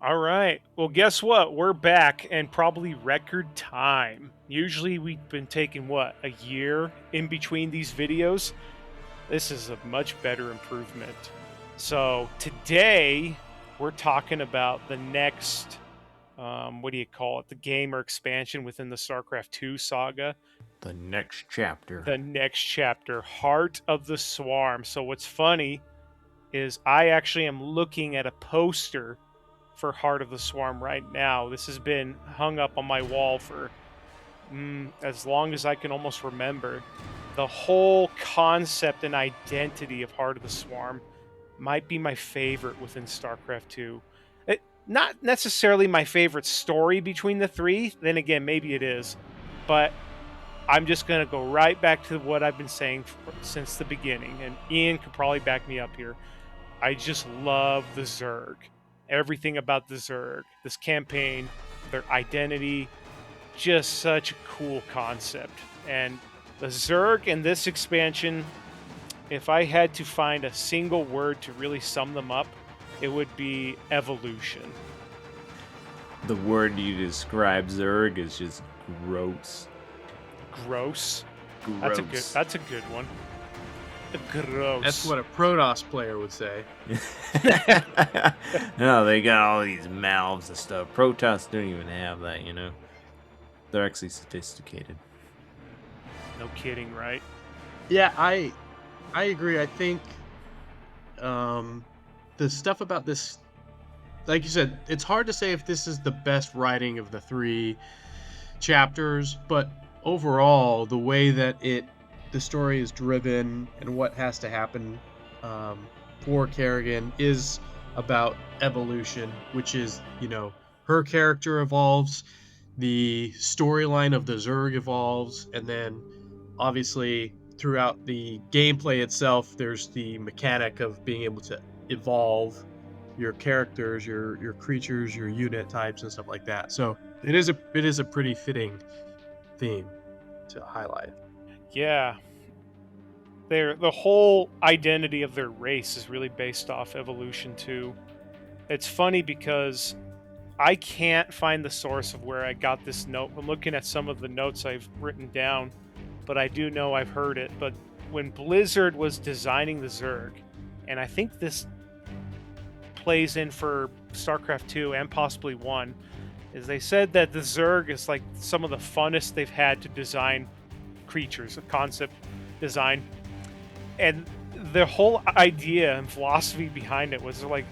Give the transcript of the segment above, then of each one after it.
All right. Well, guess what? We're back and probably record time. Usually we've been taking a year in between these videos. This is a much better improvement. So today we're talking about the next, what do you call it? The game or expansion within the Starcraft 2 saga. The next chapter. The next chapter, Heart of the Swarm. So what's funny is I actually am looking at a poster for Heart of the Swarm right now. This has been hung up on my wall for as long as I can almost remember. The whole concept and identity of Heart of the Swarm might be my favorite within StarCraft 2. Not necessarily my favorite story between the three, then again, maybe it is, but I'm just going to go right back to what I've been saying since the beginning, and Ian could probably back me up here. I just love the Zerg. Everything about the Zerg, this campaign, their identity, just such a cool concept. And the Zerg in this expansion, if I had to find a single word to really sum them up, it would be evolution. The word you describe Zerg is just gross. Gross. Gross. That's a good one. Gross. That's what a Protoss player would say. No, they got all these mouths and stuff. Protoss don't even have that, you know. They're actually sophisticated. No kidding, right? Yeah, I agree. I think the stuff about this, like you said, it's hard to say if this is the best writing of the three chapters, but overall, the way that the story is driven and what has to happen for Kerrigan is about evolution, which is, her character evolves, the storyline of the Zerg evolves, and then obviously throughout the gameplay itself, there's the mechanic of being able to evolve your characters, your creatures, your unit types, and stuff like that. So it is a pretty fitting theme to highlight. Yeah. The whole identity of their race is really based off evolution too. It's funny because I can't find the source of where I got this note. I'm looking at some of the notes I've written down, but I do know I've heard it. But when Blizzard was designing the Zerg, and I think this plays in for StarCraft 2 and possibly 1, is they said that the Zerg is like some of the funnest they've had to design creatures, a concept design. And the whole idea and philosophy behind it was like,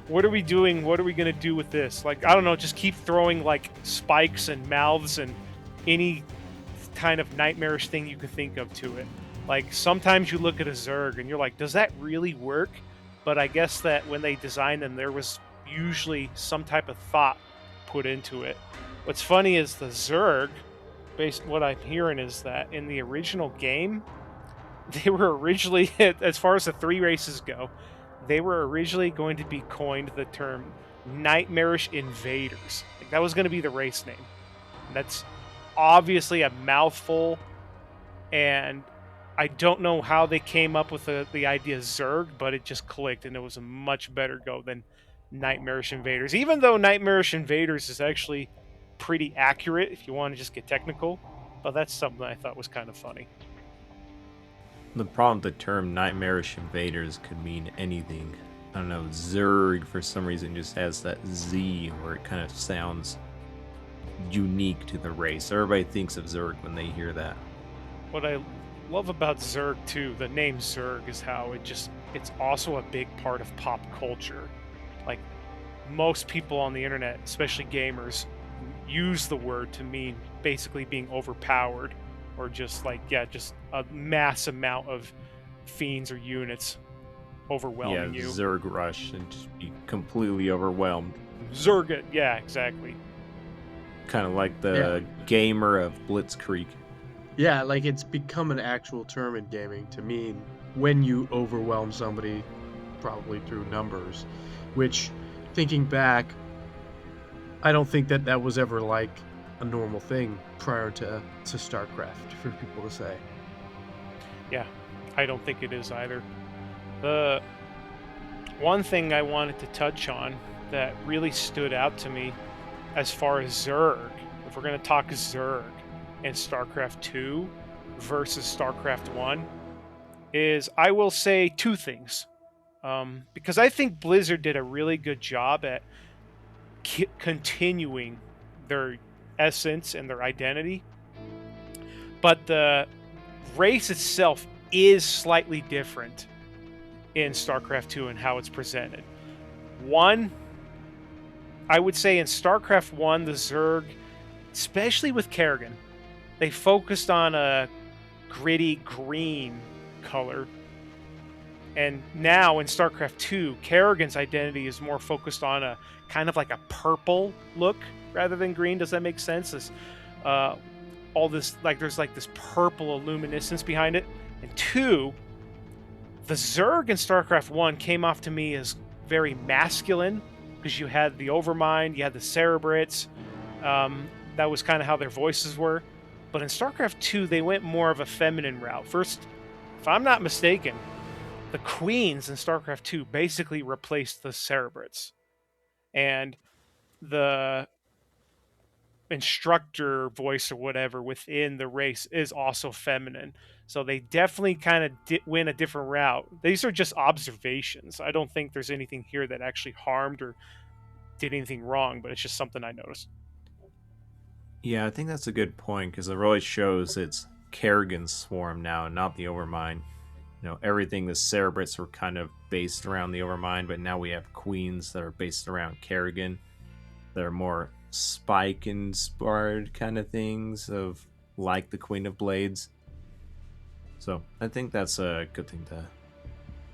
what are we doing? What are we going to do with this? Like, I don't know, just keep throwing like spikes and mouths and any kind of nightmarish thing you could think of to it. Like, sometimes you look at a Zerg and you're like, does that really work? But I guess that when they designed them, there was usually some type of thought put into it. What's funny is the Zerg, based on what I'm hearing, is that in the original game, they were originally, as far as the three races go, they were originally going to be coined the term Nightmarish Invaders. Like, that was going to be the race name. And that's obviously a mouthful, and I don't know how they came up with the idea Zerg, but it just clicked, and it was a much better go than Nightmarish Invaders. Even though Nightmarish Invaders is actually pretty accurate if you want to just get technical, but that's something I thought was kind of funny. The problem with the term Nightmarish Invaders could mean anything. I don't know, Zerg for some reason just has that Z where it kind of sounds unique to the race. Everybody thinks of Zerg when they hear that. What I love about Zerg too, the name Zerg, is how it's also a big part of pop culture. Like, most people on the internet, especially gamers, use the word to mean basically being overpowered, or just just a mass amount of fiends or units overwhelming you. Zerg rush and just be completely overwhelmed. Zerg it, yeah, exactly. Kind of like the gamer of Blitzkrieg. Yeah, like it's become an actual term in gaming to mean when you overwhelm somebody, probably through numbers, which, thinking back, I don't think that was ever like a normal thing prior to StarCraft for people to say. Yeah, I don't think it is either. The one thing I wanted to touch on that really stood out to me as far as Zerg, if we're going to talk Zerg in StarCraft 2 versus StarCraft 1, is I will say two things. Because I think Blizzard did a really good job at continuing their essence and their identity, but the race itself is slightly different in StarCraft 2 and how it's presented. One, I would say in StarCraft 1, the Zerg, especially with Kerrigan, they focused on a gritty green color. And now in StarCraft 2, Kerrigan's identity is more focused on a kind of like a purple look rather than green. Does that make sense? This, all this, like, there's like this purple luminescence behind it. And 2, the Zerg in StarCraft 1 came off to me as very masculine, because you had the Overmind, you had the Cerebrates. That was kind of how their voices were. But in StarCraft 2, they went more of a feminine route. First, if I'm not mistaken, the queens in StarCraft 2 basically replaced the Cerebrates. And the instructor voice or whatever within the race is also feminine. So they definitely kind of went a different route. These are just observations. I don't think there's anything here that actually harmed or did anything wrong, but it's just something I noticed. Yeah, I think that's a good point, because it really shows it's Kerrigan's swarm now, not the Overmind. Everything the Cerebrates were kind of based around the Overmind, but now we have queens that are based around Kerrigan. They're more spike inspired kind of things, of like the Queen of Blades. So I think that's a good thing to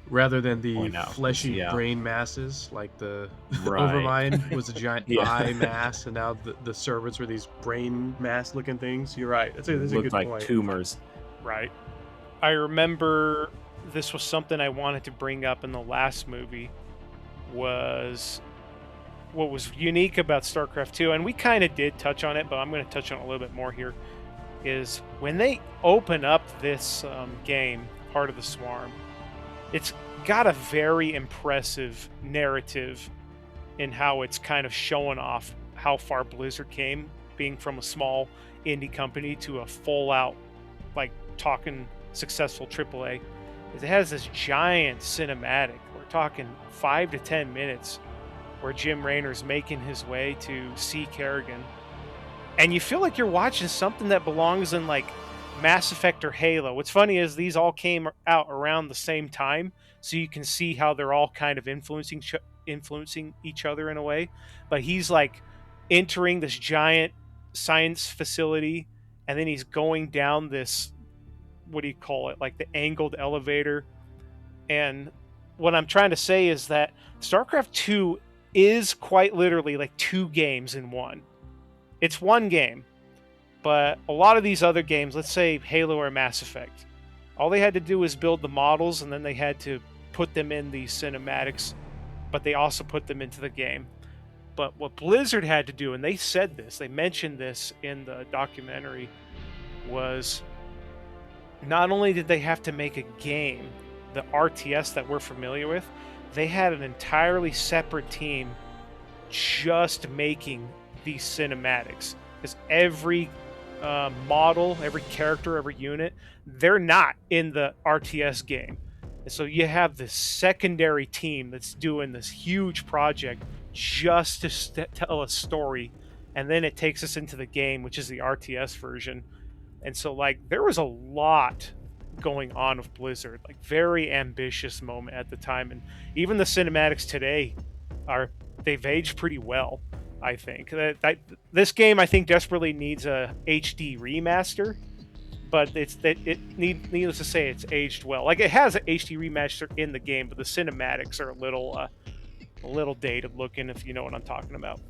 rather than the point out. fleshy brain masses, like the Right. Overmind was a giant Yeah. eye mass, and now the Cerebrates were these brain mass looking things. You're right. That's a Looked good like point. tumors. Right. I remember this was something I wanted to bring up in the last movie, was what was unique about StarCraft 2, and we kind of did touch on it, but I'm going to touch on it a little bit more here, is when they open up this game, Heart of the Swarm, it's got a very impressive narrative in how it's kind of showing off how far Blizzard came, being from a small indie company to a full-out, like, talking successful AAA. It has this giant cinematic. We're talking 5 to 10 minutes where Jim Raynor's making his way to see Kerrigan. And you feel like you're watching something that belongs in, like, Mass Effect or Halo. What's funny is these all came out around the same time, so you can see how they're all kind of influencing each other in a way. But he's, like, entering this giant science facility, and then he's going down this, what do you call it, like the angled elevator. And what I'm trying to say is that StarCraft 2 is quite literally like 2 games in one. It's one game, but a lot of these other games, let's say Halo or Mass Effect, all they had to do was build the models, and then they had to put them in these cinematics, but they also put them into the game. But what Blizzard had to do, and they said this, they mentioned this in the documentary, was not only did they have to make a game, the RTS that we're familiar with, they had an entirely separate team just making these cinematics. Because every model, every character, every unit, they're not in the RTS game. And so you have this secondary team that's doing this huge project just to tell a story, and then it takes us into the game, which is the RTS version. And so, like, there was a lot going on with Blizzard, like, very ambitious moment at the time. And even the cinematics today they've aged pretty well, I think. This game, I think, desperately needs a HD remaster, but needless to say, it's aged well. Like, it has an HD remaster in the game, but the cinematics are a little dated looking, if you know what I'm talking about.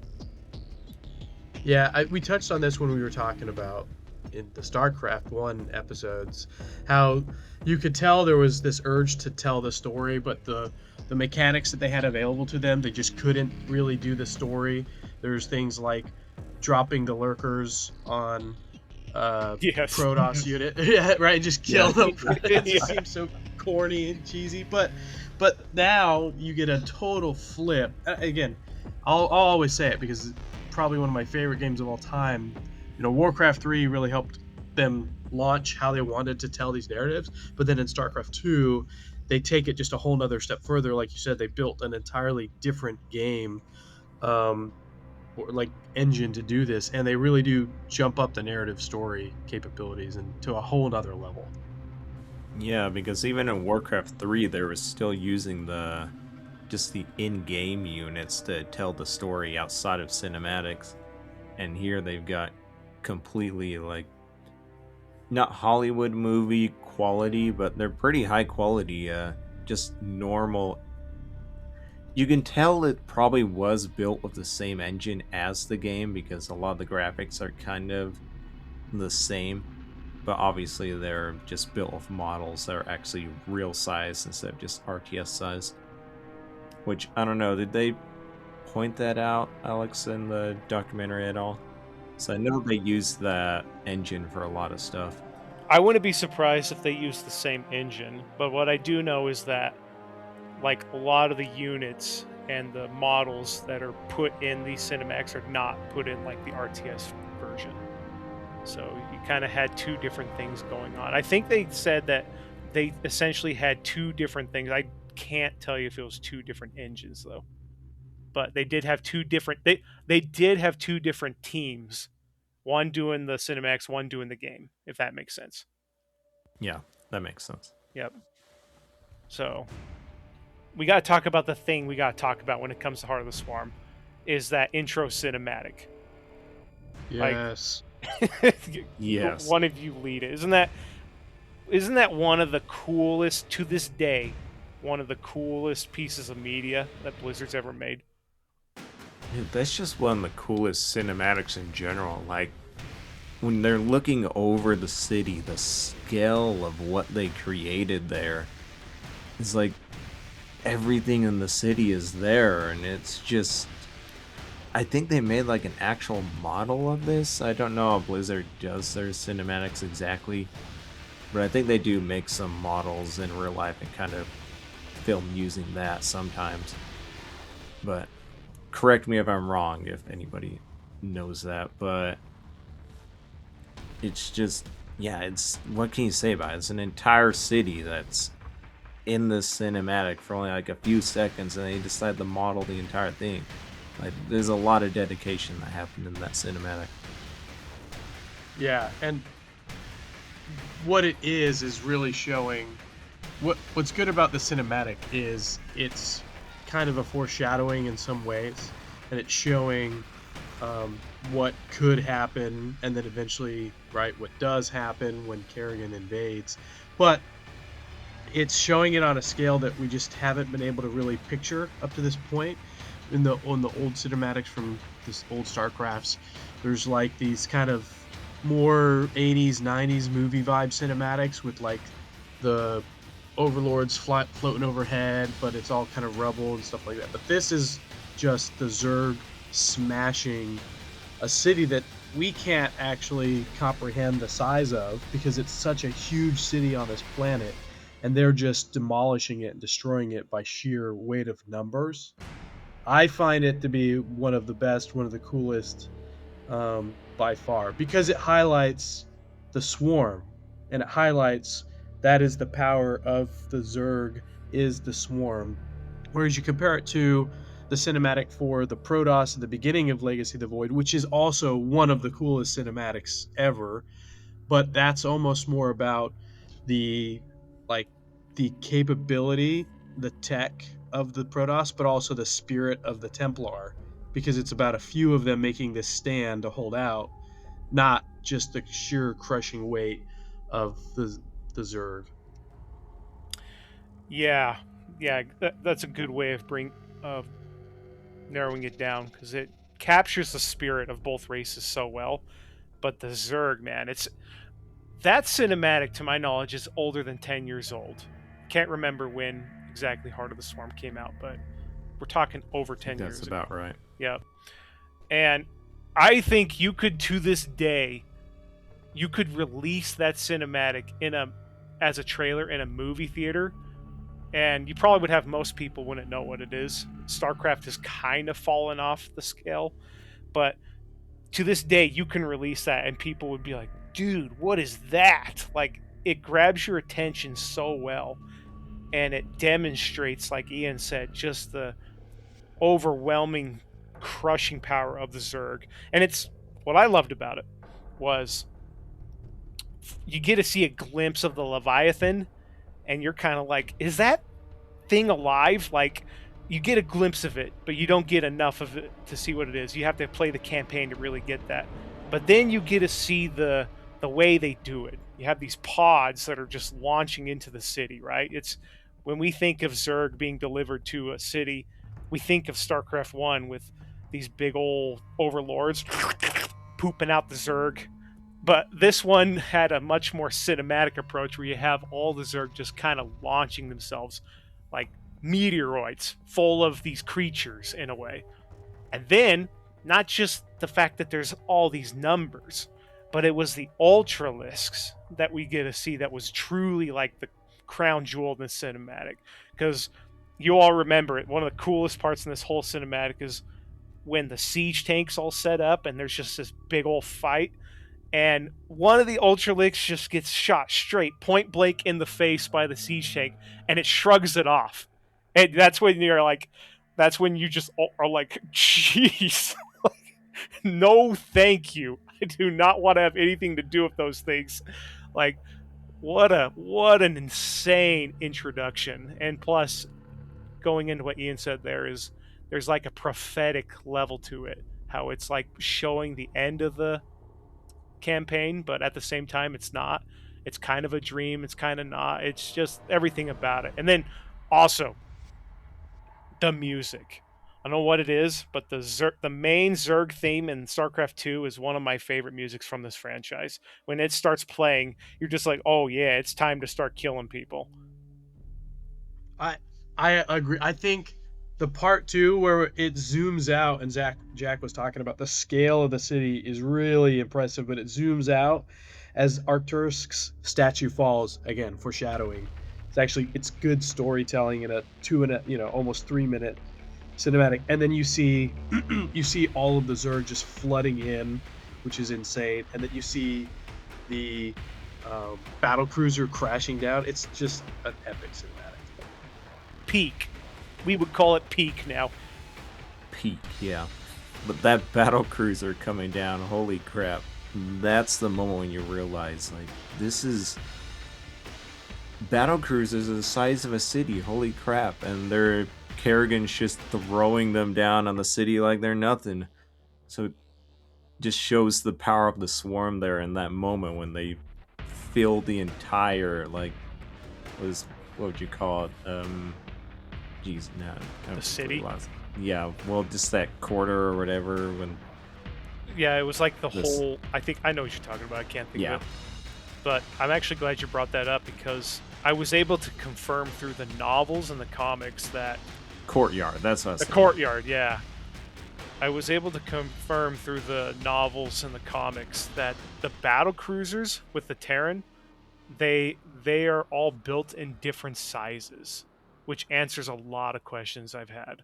Yeah, we touched on this when we were talking about in the StarCraft 1 episodes, how you could tell there was this urge to tell the story, but the mechanics that they had available to them, they just couldn't really do the story. There's things like dropping the lurkers on Yes. Protoss unit, yeah, right, just kill them. It just seems so corny and cheesy, but now you get a total flip. Again, I'll always say it because it's probably one of my favorite games of all time. Warcraft 3 really helped them launch how they wanted to tell these narratives, but then in Starcraft 2, they take it just a whole nother step further. Like you said, they built an entirely different game, or like engine to do this, and they really do jump up the narrative story capabilities and to a whole nother level. Yeah, because even in Warcraft 3, they were still using just the in-game units to tell the story outside of cinematics. And here they've got completely, like, not Hollywood movie quality, but they're pretty high quality, just normal. You can tell it probably was built with the same engine as the game because a lot of the graphics are kind of the same. But obviously they're just built with models that are actually real size instead of just RTS size. Which, I don't know, did they point that out, Alex, in the documentary at all? So I know they use that engine for a lot of stuff. I wouldn't be surprised if they use the same engine, but what I do know is that like a lot of the units and the models that are put in these cinematics are not put in like the RTS version. So you kind of had two different things going on. I think they said that they essentially had two different things. I can't tell you if it was two different engines though. But they did have two different they did have two different teams. One doing the cinematics, one doing the game, if that makes sense. Yeah, that makes sense. Yep. So we got to talk about the thing we got to talk about when it comes to Heart of the Swarm is that intro cinematic. Yes. Yes. One of you lead it. Isn't that one of the coolest to this day? One of the coolest pieces of media that Blizzard's ever made. Dude, that's just one of the coolest cinematics in general. Like, when they're looking over the city, the scale of what they created there is like everything in the city is there, and it's just. I think they made like an actual model of this. I don't know how Blizzard does their cinematics exactly, but I think they do make some models in real life and kind of film using that sometimes. But correct me if I'm wrong, if anybody knows that, but it's just, yeah, it's, what can you say about it? It's an entire city that's in this cinematic for only like a few seconds, and they decide to model the entire thing. Like, there's a lot of dedication that happened in that cinematic. Yeah, and what it is really showing what's good about the cinematic is it's kind of a foreshadowing in some ways, and it's showing what could happen, and then eventually, right, what does happen when Kerrigan invades. But it's showing it on a scale that we just haven't been able to really picture up to this point. On the old cinematics from this old Starcrafts, there's like these kind of more 80s 90s movie vibe cinematics with like the overlords floating overhead, but it's all kind of rubble and stuff like that. But this is just the Zerg smashing a city that we can't actually comprehend the size of because it's such a huge city on this planet, and they're just demolishing it and destroying it by sheer weight of numbers. I find it to be one of the best, one of the coolest, by far, because it highlights the swarm, and it highlights that is the power of the Zerg is the swarm. Whereas you compare it to the cinematic for the Protoss at the beginning of Legacy of the Void, which is also one of the coolest cinematics ever, but that's almost more about the like the capability, the tech of the Protoss, but also the spirit of the Templar, because it's about a few of them making this stand to hold out, not just the sheer crushing weight of the Zerg. Yeah, yeah, that's a good way of narrowing it down because it captures the spirit of both races so well. But the Zerg, man, it's that cinematic, to my knowledge, is older than 10 years old. Can't remember when exactly Heart of the Swarm came out, but we're talking over 10 years That's ago. about right. Yep. And I think you could, to this day, you could release that cinematic as a trailer in a movie theater, and you probably would have most people wouldn't know what it is. StarCraft has kind of fallen off the scale, but to this day, you can release that, and people would be like, "Dude, what is that?" Like, it grabs your attention so well, and it demonstrates, like Ian said, just the overwhelming, crushing power of the Zerg. And it's what I loved about it was you get to see a glimpse of the Leviathan, and you're kind of like, "Is that thing alive?" Like, you get a glimpse of it, but you don't get enough of it to see what it is. You have to play the campaign to really get that. But then you get to see the way they do it. You have these pods that are just launching into the city, right? It's when we think of Zerg being delivered to a city, we think of StarCraft 1 with these big old overlords pooping out the Zerg. But this one had a much more cinematic approach where you have all the Zerg just kind of launching themselves like meteoroids full of these creatures in a way. And then, not just the fact that there's all these numbers, but it was the Ultralisks that we get to see that was truly like the crown jewel in the cinematic. Because you all remember it, one of the coolest parts in this whole cinematic is when the siege tank's all set up and there's just this big old fight, and one of the Ultralisks just gets shot straight, point blank in the face by the siege tank, and it shrugs it off. And that's when you're like, that's when you just are like, jeez, no, thank you. I do not want to have anything to do with those things. Like, what an insane introduction. And plus, going into what Ian said, there's like a prophetic level to it. How it's like showing the end of the campaign, but at the same time it's not. It's kind of a dream, it's kind of not. It's just everything about it. And then also the music. I don't know what it is, but the main Zerg theme in StarCraft 2 is one of my favorite musics from this franchise. When it starts playing, you're just like, "Oh yeah, it's time to start killing people." I I agree. I think the part two where it zooms out and Jack was talking about the scale of the city is really impressive, but it zooms out as Arcturus's statue falls, again, foreshadowing. It's good storytelling in a almost 3 minute cinematic, and then you see you see all of the Zerg just flooding in, which is insane, and then you see the battle cruiser crashing down. It's just an epic cinematic. Peak. We would call it peak now. Peak, yeah. But that battle cruiser coming down, holy crap. That's the moment when you realize, like, this is... Battle cruisers are the size of a city, holy crap. And they're... Kerrigan's just throwing them down on the city like they're nothing. So it just shows the power of the swarm there in that moment when they fill the entire, like... what would you call it? Geez, no. The city? Yeah, well, just that quarter or whatever when... Yeah, it was like the whole... I think I know what you're talking about. I can't think of it. But I'm actually glad you brought that up because I was able to confirm through the novels and the comics that... Courtyard, that's what I was saying. The courtyard, yeah. I was able to confirm through the novels and the comics that the battle cruisers with the Terran, they are all built in different sizes, which answers a lot of questions I've had.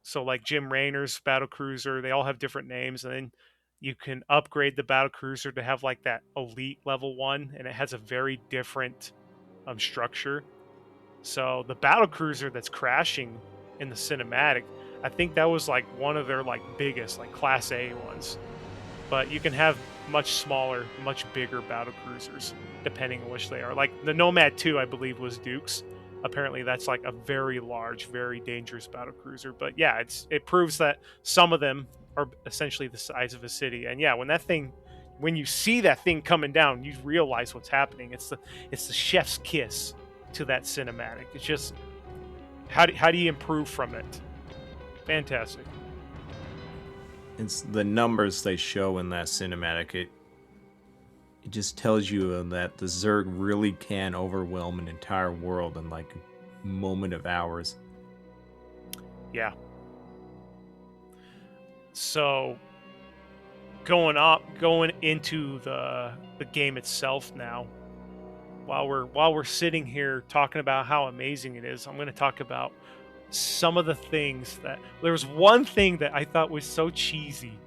So like Jim Raynor's battle cruiser, they all have different names, and then you can upgrade the battle cruiser to have like that elite level one, and it has a very different structure. So the battle cruiser that's crashing in the cinematic, I think that was like one of their like biggest, like Class A ones. But you can have much smaller, much bigger battle cruisers, depending on which they are. Like the Nomad 2, I believe, was Duke's. Apparently that's like a very large, very dangerous battle cruiser. But yeah, it proves that some of them are essentially the size of a city. And yeah, when you see that thing coming down, you realize what's happening. It's the chef's kiss to that cinematic. It's just how do you improve from it? Fantastic. It's the numbers they show in that cinematic. It just tells you that the Zerg really can overwhelm an entire world in like a moment of hours. Yeah. So going into the game itself now, while we're sitting here talking about how amazing it is, I'm going to talk about some of the things that there was one thing that I thought was so cheesy.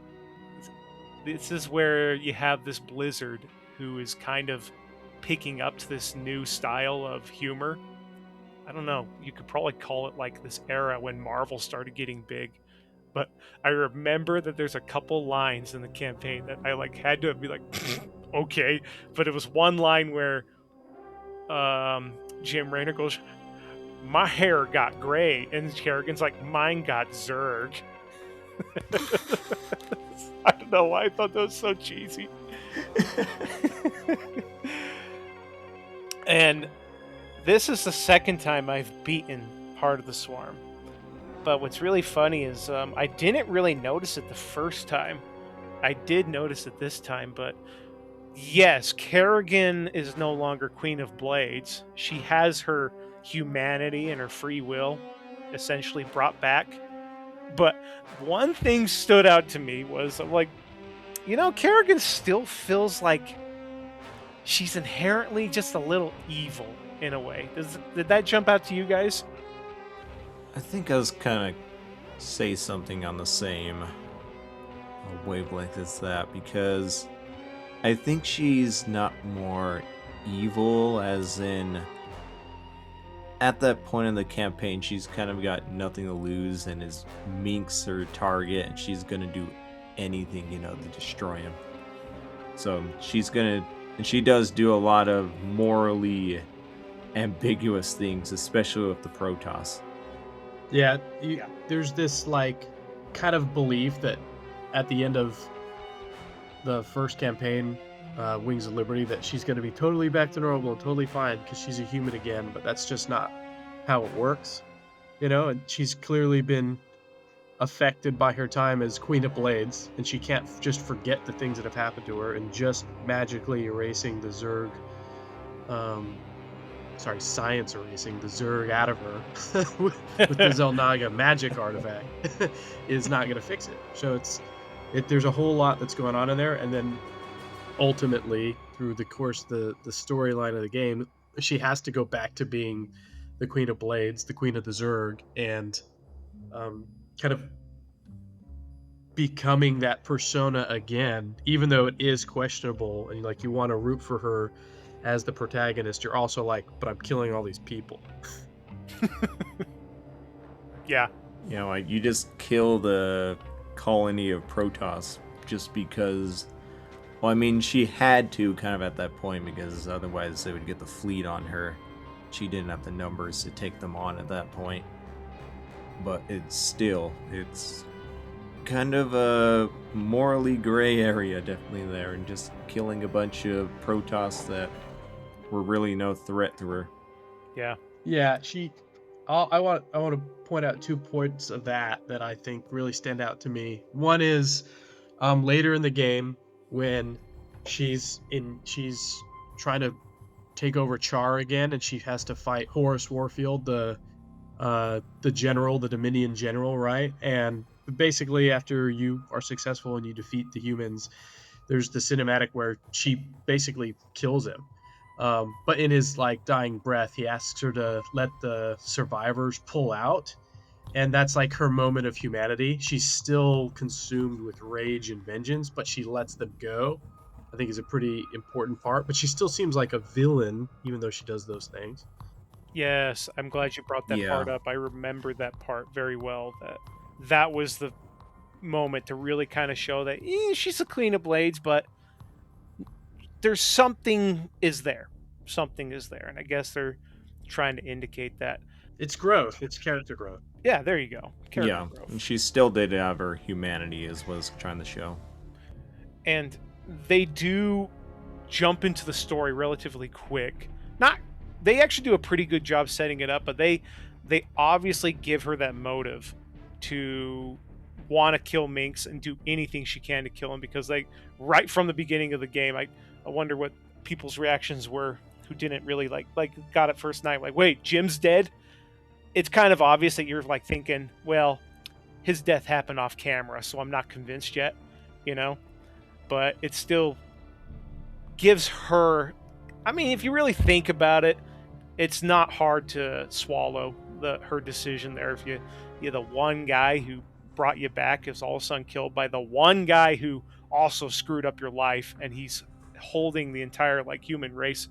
This is where you have this Blizzard who is kind of picking up to this new style of humor. I don't know, you could probably call it like this era when Marvel started getting big. But I remember that there's a couple lines in the campaign that I like had to be like, okay. But it was one line where Jim Raynor goes, "My hair got gray," and Kerrigan's like, "Mine got Zerg." I don't know why I thought that was so cheesy. And this is the second time I've beaten part of the swarm. But what's really funny is I didn't really notice it the first time. I did notice it this time, but yes, Kerrigan is no longer Queen of Blades. She has her humanity and her free will essentially brought back. But one thing stood out to me was, I'm like, Kerrigan still feels like she's inherently just a little evil in a way. Did that jump out to you guys? I think I was kind of say something on the same wavelength as that, because I think she's not more evil, as in at that point in the campaign she's kind of got nothing to lose and is Mink's her target, and she's gonna do anything to destroy him. So she's gonna, and she does do a lot of morally ambiguous things, especially with the Protoss. Yeah, there's this like kind of belief that at the end of the first campaign, Wings of Liberty, that she's going to be totally back to normal and totally fine because she's a human again, but that's just not how it works, and she's clearly been affected by her time as Queen of Blades, and she can't just forget the things that have happened to her, and just magically erasing the Zerg, science erasing the Zerg out of her with the Zelnaga magic artifact is not going to fix it. So there's a whole lot that's going on in there, and then ultimately through the course the storyline of the game, she has to go back to being the Queen of Blades, the Queen of the Zerg, and kind of becoming that persona again, even though it is questionable and like you want to root for her as the protagonist. You're also like, but I'm killing all these people. Yeah. Like you just kill the colony of Protoss just because, well, I mean, she had to kind of at that point, because otherwise they would get the fleet on her. She didn't have the numbers to take them on at that point. But it's kind of a morally gray area definitely there, and just killing a bunch of Protoss that were really no threat to her. Yeah. Yeah, I want to point out 2 points of that I think really stand out to me. One is later in the game when she's trying to take over Char again, and she has to fight Horus Warfield, the general, the Dominion general, right? And basically after you are successful and you defeat the humans, there's the cinematic where she basically kills him. But in his like dying breath, he asks her to let the survivors pull out, and that's like her moment of humanity. She's still consumed with rage and vengeance, but she lets them go. I think is a pretty important part, but she still seems like a villain even though she does those things. Yes, I'm glad you brought that part up. I remember that part very well. That was the moment to really kind of show that she's a Queen of Blades, but there's something is there. Something is there, and I guess they're trying to indicate that. It's growth. It's character growth. Yeah, there you go. Character growth. And she still did have her humanity, as was trying to show. And they do jump into the story relatively quick. They actually do a pretty good job setting it up, but they obviously give her that motive to want to kill Minx and do anything she can to kill him, because right from the beginning of the game, I wonder what people's reactions were who didn't really like got it first night, like, wait, Jim's dead? It's kind of obvious that you're like thinking, well, his death happened off camera, so I'm not convinced yet, but it still gives her I mean, if you really think about it, it's not hard to swallow her decision there. If you're the one guy who brought you back is all of a sudden killed by the one guy who also screwed up your life, and he's holding the entire like human race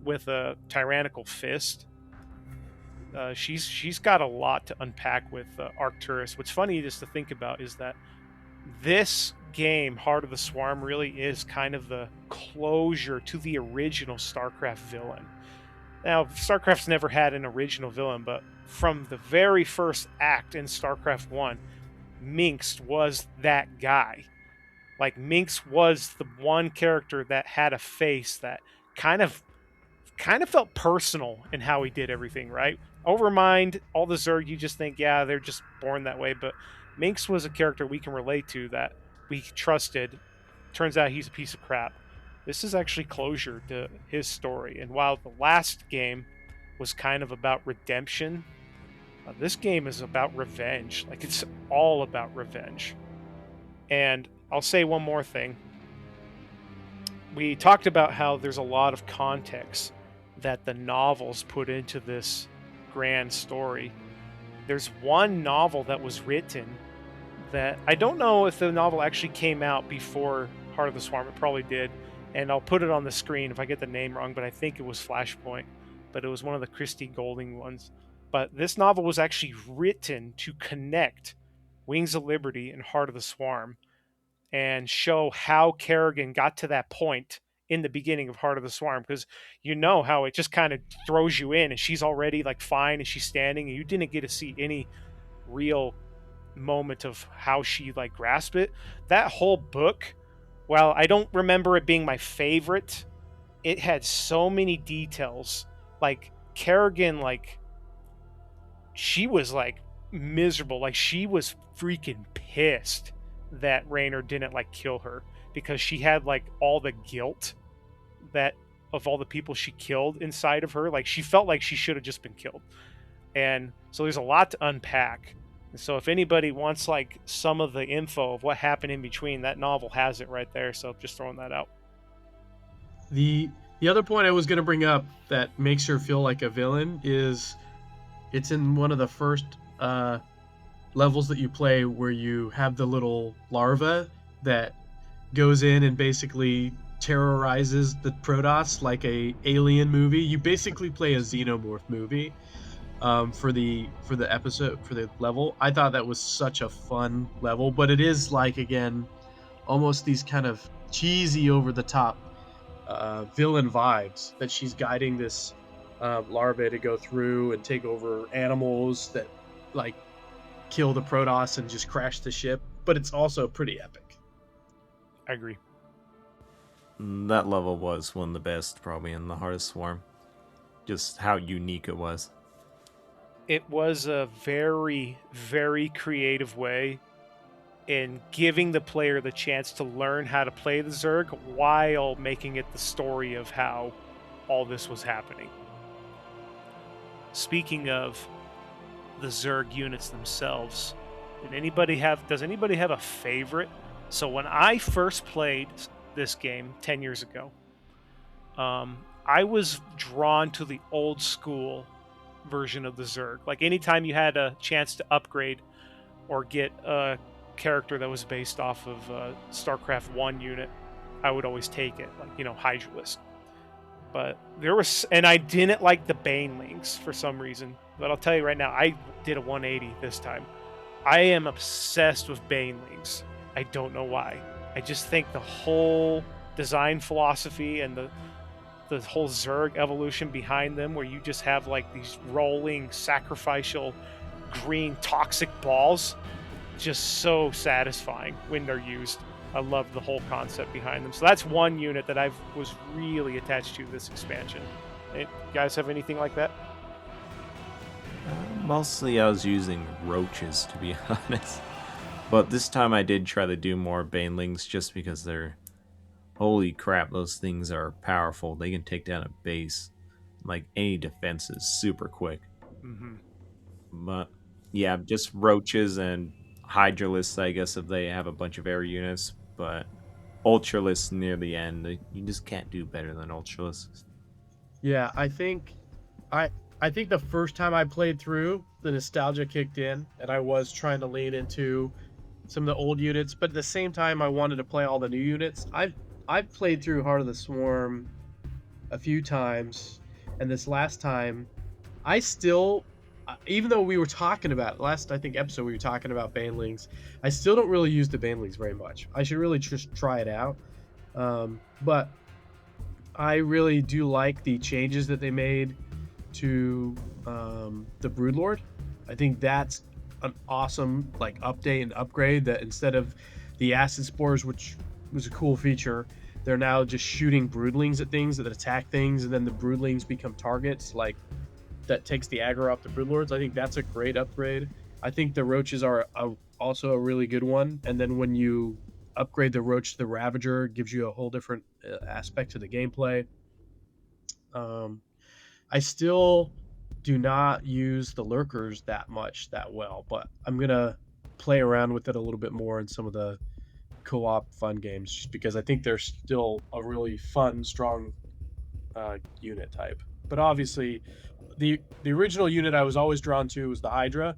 with a tyrannical fist. She's got a lot to unpack with Arcturus. What's funny just to think about is that this game, Heart of the Swarm, really is kind of the closure to the original StarCraft villain. Now, StarCraft's never had an original villain, but from the very first act in StarCraft 1, Minx was that guy. Like, Minx was the one character that had a face that kind of felt personal in how he did everything, right? Overmind, all the Zerg, you just think, yeah, they're just born that way. But Minx was a character we can relate to, that we trusted. Turns out he's a piece of crap. This is actually closure to his story. And while the last game was kind of about redemption, this game is about revenge. Like, it's all about revenge. And I'll say one more thing. We talked about how there's a lot of context that the novels put into this grand story. There's one novel that was written that I don't know if the novel actually came out before Heart of the Swarm. It probably did, and I'll put it on the screen if I get the name wrong, but I think it was Flashpoint, but it was one of the Christie Golding ones. But this novel was actually written to connect Wings of Liberty and Heart of the Swarm and show how Kerrigan got to that point in the beginning of Heart of the Swarm, because you know how it just kind of throws you in and she's already like fine and she's standing and you didn't get to see any real moment of how she like grasped it. That whole book, while I don't remember it being my favorite, it had so many details. Like Kerrigan, like she was like miserable, like she was freaking pissed that Raynor didn't like kill her, because she had like all the guilt that of all the people she killed inside of her. Like she felt like she should have just been killed. And so there's a lot to unpack. And so if anybody wants like some of the info of what happened in between, that novel has it right there. So just throwing that out. The other point I was going to bring up that makes her feel like a villain is it's in one of the first levels that you play, where you have the little larva that goes in and basically terrorizes the Protoss like a alien movie. You basically play a xenomorph movie for the episode, for the level. I thought that was such a fun level, but it is like, again, almost these kind of cheesy, over the top villain vibes, that she's guiding this larvae to go through and take over animals that like kill the Protoss and just crash the ship. But it's also pretty epic. I agree. That level was one of the best, probably, in the Heart of Swarm. Just how unique it was. It was a very, very creative way in giving the player the chance to learn how to play the Zerg while making it the story of how all this was happening. Speaking of the Zerg units themselves, does anybody have a favorite? So when I first played this game 10 years ago, I was drawn to the old school version of the Zerg. Like anytime you had a chance to upgrade or get a character that was based off of a StarCraft 1 unit, I would always take it, like, Hydralisk. But and I didn't like the Banelings for some reason. But I'll tell you right now, I did a 180 this time. I am obsessed with Banelings. I don't know why. I just think the whole design philosophy and the whole Zerg evolution behind them, where you just have like these rolling sacrificial green toxic balls, just so satisfying when they're used. I love the whole concept behind them. So that's one unit that I was really attached to this expansion. You guys have anything like that? Mostly I was using roaches, to be honest. But this time I did try to do more Banelings, just because they're... Holy crap, those things are powerful. They can take down a base. Like, any defense is super quick. Mm-hmm. But, yeah, just roaches and Hydralisks, I guess, if they have a bunch of air units. But Ultralisks near the end, you just can't do better than Ultralisks. Yeah, I I think the first time I played through, the nostalgia kicked in, and I was trying to lean into some of the old units, but at the same time, I wanted to play all the new units. I've played through Heart of the Swarm a few times, and this last time, I still, even though we were talking about last, I think episode we were talking about banelings, I still don't really use the banelings very much. I should really just try it out. But I really do like the changes that they made to the Broodlord. I think that's an awesome like update and upgrade. That instead of the acid spores, which was a cool feature, they're now just shooting broodlings at things that attack things, and then the broodlings become targets. Like that takes the aggro off the broodlords. I think that's a great upgrade. I think the roaches are also a really good one. And then when you upgrade the roach to the ravager, it gives you a whole different aspect to the gameplay. Um, I still do not use the lurkers that much that well, but I'm gonna play around with it a little bit more in some of the co-op fun games, just because I think they're still a really fun, strong unit type. But obviously, the original unit I was always drawn to was the Hydra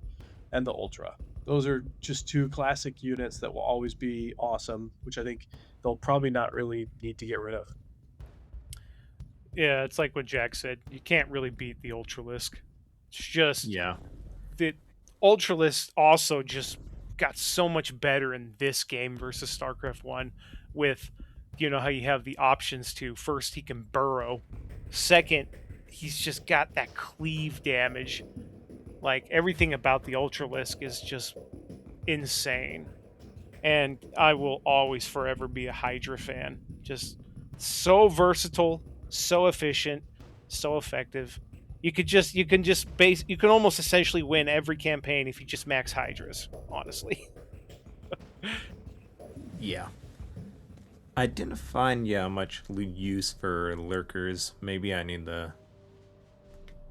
and the Ultra. Those are just two classic units that will always be awesome, which I think they'll probably not really need to get rid of. Yeah, it's like what Jack said. You can't really beat the Ultralisk. It's just Yeah. the Ultralisk also just got so much better in this game versus StarCraft 1 with how you have the options to first he can burrow. Second, he's just got that cleave damage. Like everything about the Ultralisk is just insane. And I will always forever be a Hydra fan. Just so versatile, so efficient, so effective. You can almost essentially win every campaign if you just max Hydras, honestly. Yeah. I didn't find much use for lurkers. Maybe I need to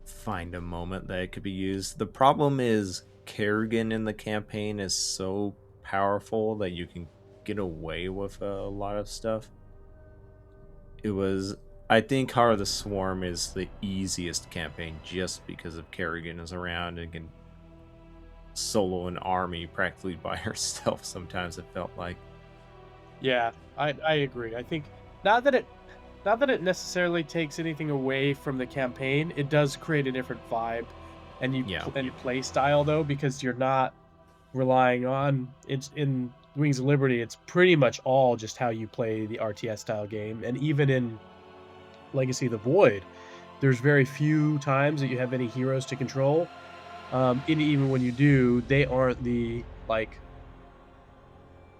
find a moment that it could be used. The problem is Kerrigan in the campaign is so powerful that you can get away with a lot of stuff. I think Heart of the Swarm is the easiest campaign just because of Kerrigan is around and can solo an army practically by herself. Sometimes it felt like. Yeah, I agree. I think not that it not that it necessarily takes anything away from the campaign, it does create a different vibe and play style though, because you're not relying on it's in Wings of Liberty. It's pretty much all just how you play the RTS style game, and even in Legacy of the Void, there's very few times that you have any heroes to control. And even when you do, they aren't the like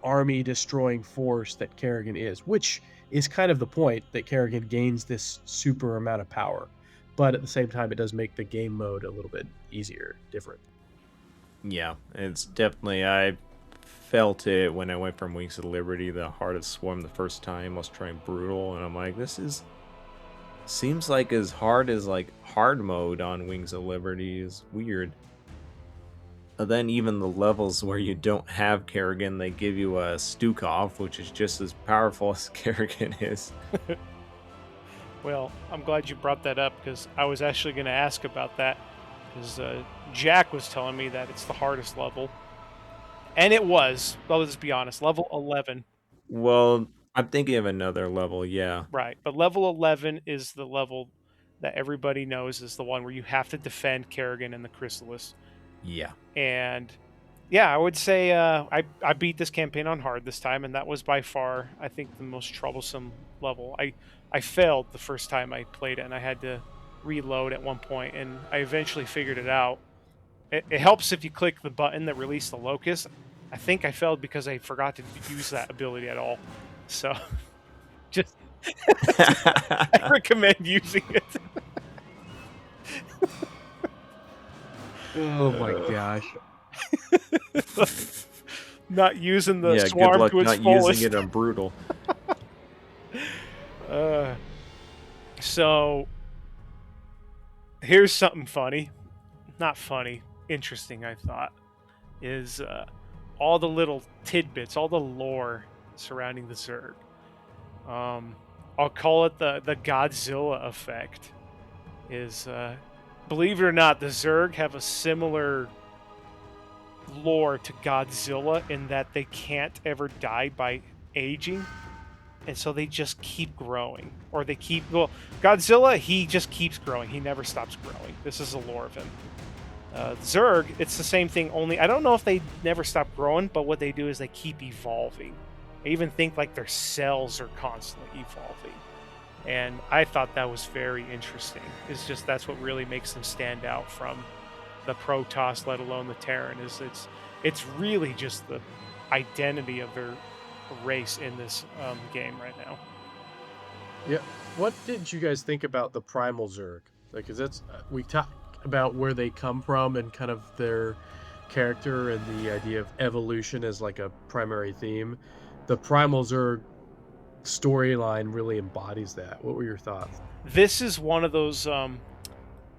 army destroying force that Kerrigan is, which is kind of the point that Kerrigan gains this super amount of power. But at the same time, it does make the game mode a little bit easier, different. Yeah, it's definitely. I felt it when I went from Wings of Liberty, the Heart of Swarm the first time. I was trying brutal, and I'm like, this seems like as hard as like hard mode on Wings of Liberty is weird. And then even the levels where you don't have Kerrigan, they give you a Stukov, which is just as powerful as Kerrigan is. Well, I'm glad you brought that up because I was actually going to ask about that because Jack was telling me that it's the hardest level. And it was. Well, let's be honest. Level 11. Well, I'm thinking of another level, yeah. Right. But level 11 is the level that everybody knows is the one where you have to defend Kerrigan and the Chrysalis. Yeah. And yeah, I would say I beat this campaign on hard this time, and that was by far, I think, the most troublesome level. I failed the first time I played it, and I had to reload at one point, and I eventually figured it out. It helps if you click the button that released the locust. I think I failed because I forgot to use that ability at all. So, just I recommend using it. Oh my gosh. Not using the yeah, swarm good luck to its not fullest. using it on brutal. So here's something funny. Not funny, interesting, I thought, is all the little tidbits, all the lore surrounding the Zerg. I'll call it the Godzilla effect. is, believe it or not, the Zerg have a similar lore to Godzilla in that they can't ever die by aging, and so they just keep growing, or they keep, well, Godzilla, he just keeps growing, he never stops growing. This is the lore of him. Zerg, it's the same thing, only I don't know if they never stop growing, but what they do is they keep evolving. I even think like their cells are constantly evolving, and I thought that was very interesting. It's just that's what really makes them stand out from the Protoss, let alone the Terran. Is it's really just the identity of their race in this game right now. Yeah. What did you guys think about the primal Zerg? Like, is that's we talked about where they come from and kind of their character and the idea of evolution as like a primary theme. The primal Zerg storyline really embodies that. What were your thoughts? This is one of those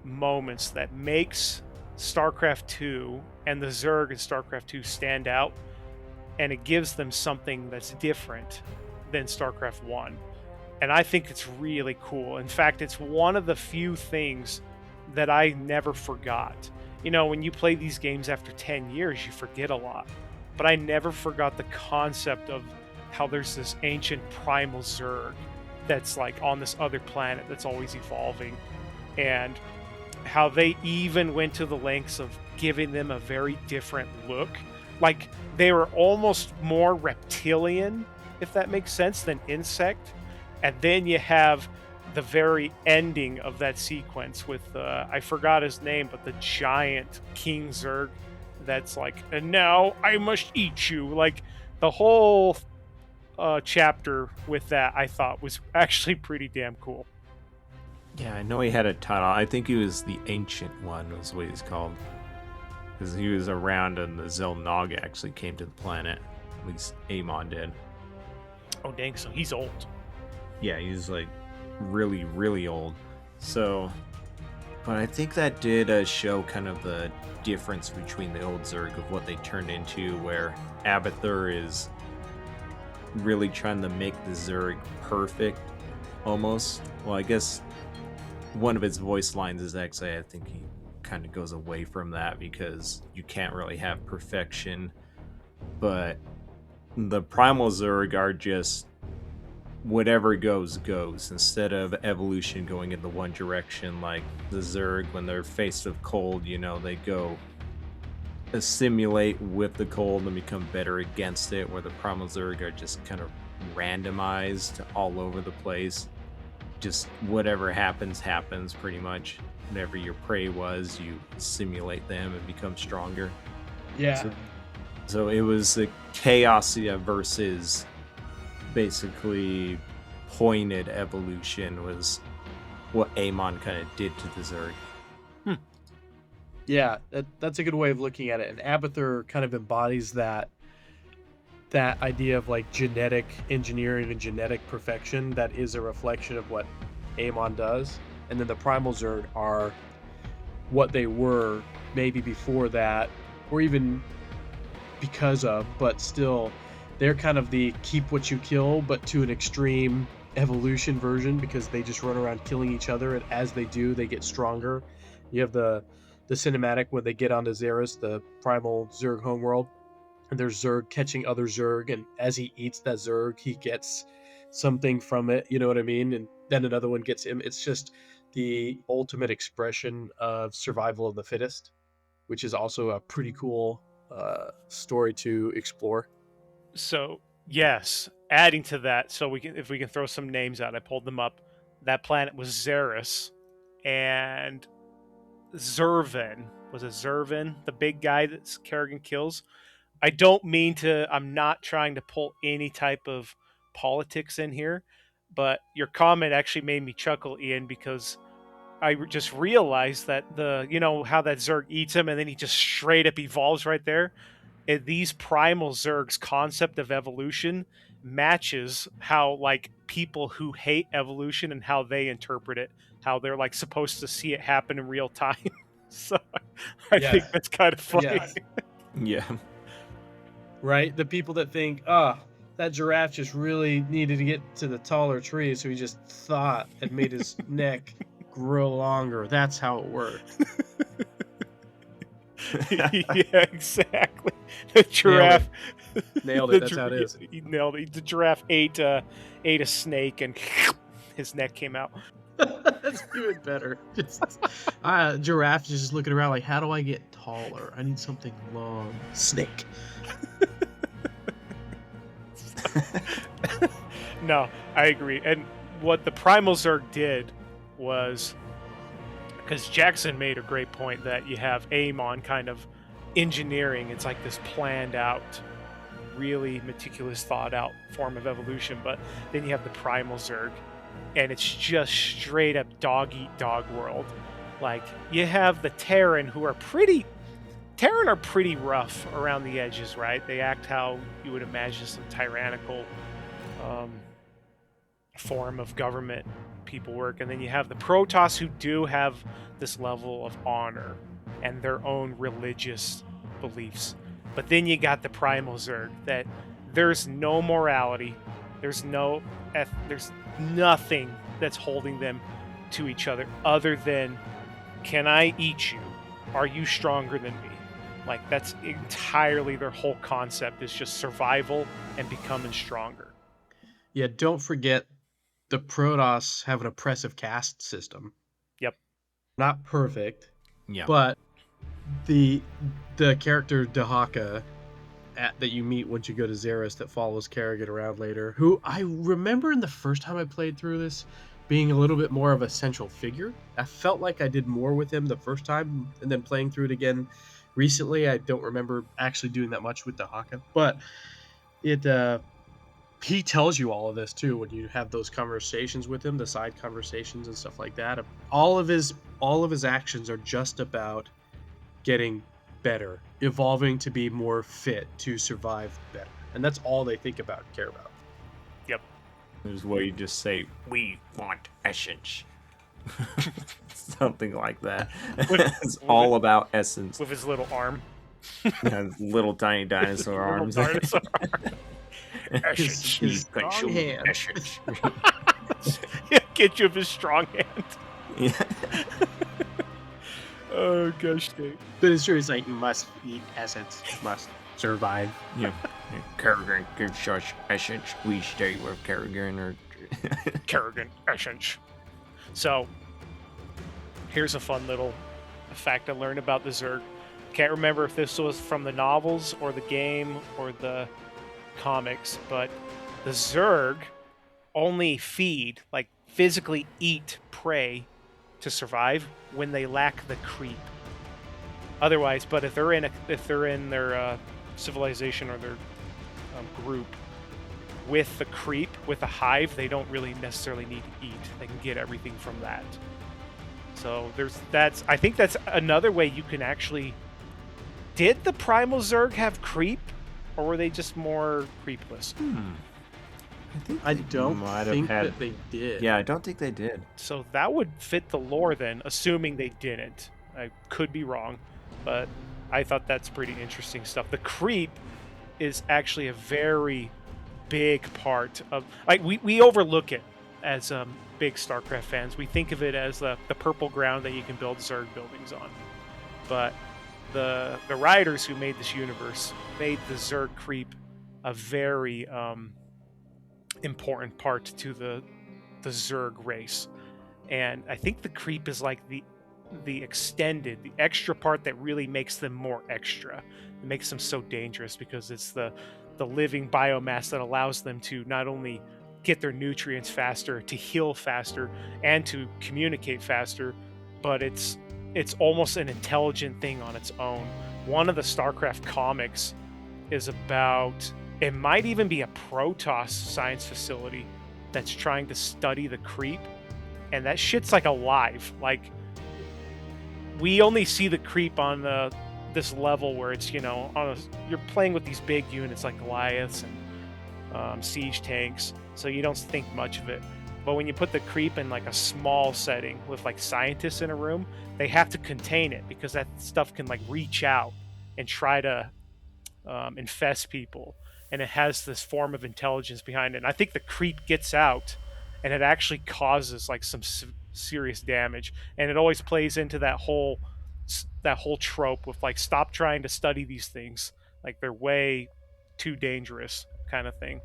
moments that makes StarCraft 2 and the Zerg in StarCraft 2 stand out, and it gives them something that's different than StarCraft 1. And I think it's really cool. In fact, it's one of the few things that I never forgot. You know, when you play these games after 10 years, you forget a lot. But I never forgot the concept of how there's this ancient primal Zerg that's like on this other planet that's always evolving, and how they even went to the lengths of giving them a very different look. Like, they were almost more reptilian, if that makes sense, than insect. And then you have the very ending of that sequence with, I forgot his name, but the giant King Zerg that's like, and now I must eat you. Like, the whole chapter with that, I thought, was actually pretty damn cool. Yeah, I know he had a title. I think he was the Ancient One, was what he's called. Because he was around and the Zelnog actually came to the planet. At least Amon did. Oh, dang, so he's old. Yeah, he's like really, really old. So, but I think that did show kind of the difference between the old Zerg of what they turned into, where Abathur is really trying to make the Zerg perfect, almost. Well, I guess one of his voice lines is actually, I think he kind of goes away from that because you can't really have perfection. But the primal Zerg are just whatever goes, goes. Instead of evolution going in the one direction, like the Zerg, when they're faced with cold, you know, they go assimilate with the cold and become better against it, where the primal Zerg are just kind of randomized all over the place. Just whatever happens, happens pretty much. Whatever your prey was, you simulate them and become stronger. Yeah. So it was the Chaosia versus basically pointed evolution was what Amon kind of did to the Zerg. Yeah, that's a good way of looking at it. And Abathur kind of embodies that idea of like genetic engineering and genetic perfection that is a reflection of what Amon does. And then the primal Zerg are what they were maybe before that, or even because of, but still they're kind of the keep what you kill, but to an extreme evolution version, because they just run around killing each other, and as they do, they get stronger. You have the cinematic when they get onto Xeris, the primal Zerg homeworld, and there's Zerg catching other Zerg, and as he eats that Zerg, he gets something from it, you know what I mean? And then another one gets him. It's just the ultimate expression of survival of the fittest, which is also a pretty cool story to explore. So, yes, adding to that, so if we can throw some names out, I pulled them up. That planet was Xeris, and Zervin. Was it Zervin, the big guy that Kerrigan kills? I'm not trying to pull any type of politics in here, but your comment actually made me chuckle, Ian, because I just realized that how that Zerg eats him and then he just straight up evolves right there. These primal Zerg's concept of evolution matches how like people who hate evolution and how they interpret it, how they're like supposed to see it happen in real time. So I think that's kind of funny. Yeah. Yeah. Right? The people that think, that giraffe just really needed to get to the taller tree, so he just thought and made his neck grow longer. That's how it worked. Yeah, exactly. The giraffe Nailed it. That's how it is. He nailed it. The giraffe ate a snake and his neck came out. That's even better. Giraffe just looking around like, how do I get taller? I need something long. Snake. No, I agree. And what the Primal Zerg did was, because Jackson made a great point that you have aim on kind of engineering. It's like this planned out, really meticulous, thought out form of evolution. But then you have the Primal Zerg, and it's just straight up dog eat dog world. Like, you have the Terran, who are pretty rough around the edges, right? They act how you would imagine some tyrannical form of government people work. And then you have the Protoss, who do have this level of honor and their own religious beliefs. But then you got the Primal Zerg, that there's no morality, there's nothing that's holding them to each other other than, can I eat you? Are you stronger than me? Like, that's entirely their whole concept, is just survival and becoming stronger. Yeah, don't forget the Protoss have an oppressive caste system. Yep. Not perfect. Yeah. But the character Dahaka that you meet once you go to Xeris, that follows Kerrigan around later, who I remember in the first time I played through this being a little bit more of a central figure. I felt like I did more with him the first time, and then playing through it again recently, I don't remember actually doing that much with Dahaka. But he tells you all of this too when you have those conversations with him, the side conversations and stuff like that. All of his actions are just about getting better, evolving to be more fit to survive better, and that's all they think about and care about. Yep. There's where you just say, "We want essence," something like that. It's all about essence. With his little arm. His little tiny dinosaur arms. Dinosaur arm. His strong hand. Yeah, get you with his strong hand. Yeah. Oh gosh, Dave. But it's true. It's like, you must eat essence, must survive. Yeah. Kerrigan gives us essence. We stay with Kerrigan or Kerrigan essence. So, here's a fun little fact I learned about the Zerg. Can't remember if this was from the novels or the game or the comics, but the Zerg only feed, like physically eat prey to survive when they lack the creep. Otherwise, but if they're in their civilization or their group with the creep, with the hive, they don't really necessarily need to eat. They can get everything from that. So I think that's another way you can actually. Did the Primal Zerg have creep, or were they just more creepless? I don't think that they did. Yeah, I don't think they did. So that would fit the lore then, assuming they didn't. I could be wrong, but I thought that's pretty interesting stuff. The creep is actually a very big part of... Like, we overlook it as big StarCraft fans. We think of it as the purple ground that you can build Zerg buildings on. But the writers who made this universe made the Zerg creep a very... important part to the Zerg race, and I think the creep is like the extra part that really makes them more extra. It makes them so dangerous because it's the living biomass that allows them to not only get their nutrients faster, to heal faster, and to communicate faster, but it's almost an intelligent thing on its own. One of the StarCraft comics is about... It might even be a Protoss science facility that's trying to study the creep, and that shit's like alive. Like, we only see the creep on this level where it's, you're playing with these big units like Goliaths and siege tanks, so you don't think much of it. But when you put the creep in like a small setting with like scientists in a room, they have to contain it because that stuff can like reach out and try to infest people. And it has this form of intelligence behind it. And I think the creep gets out, and it actually causes like some serious damage, and it always plays into that whole trope with like, stop trying to study these things, like they're way too dangerous kind of thing.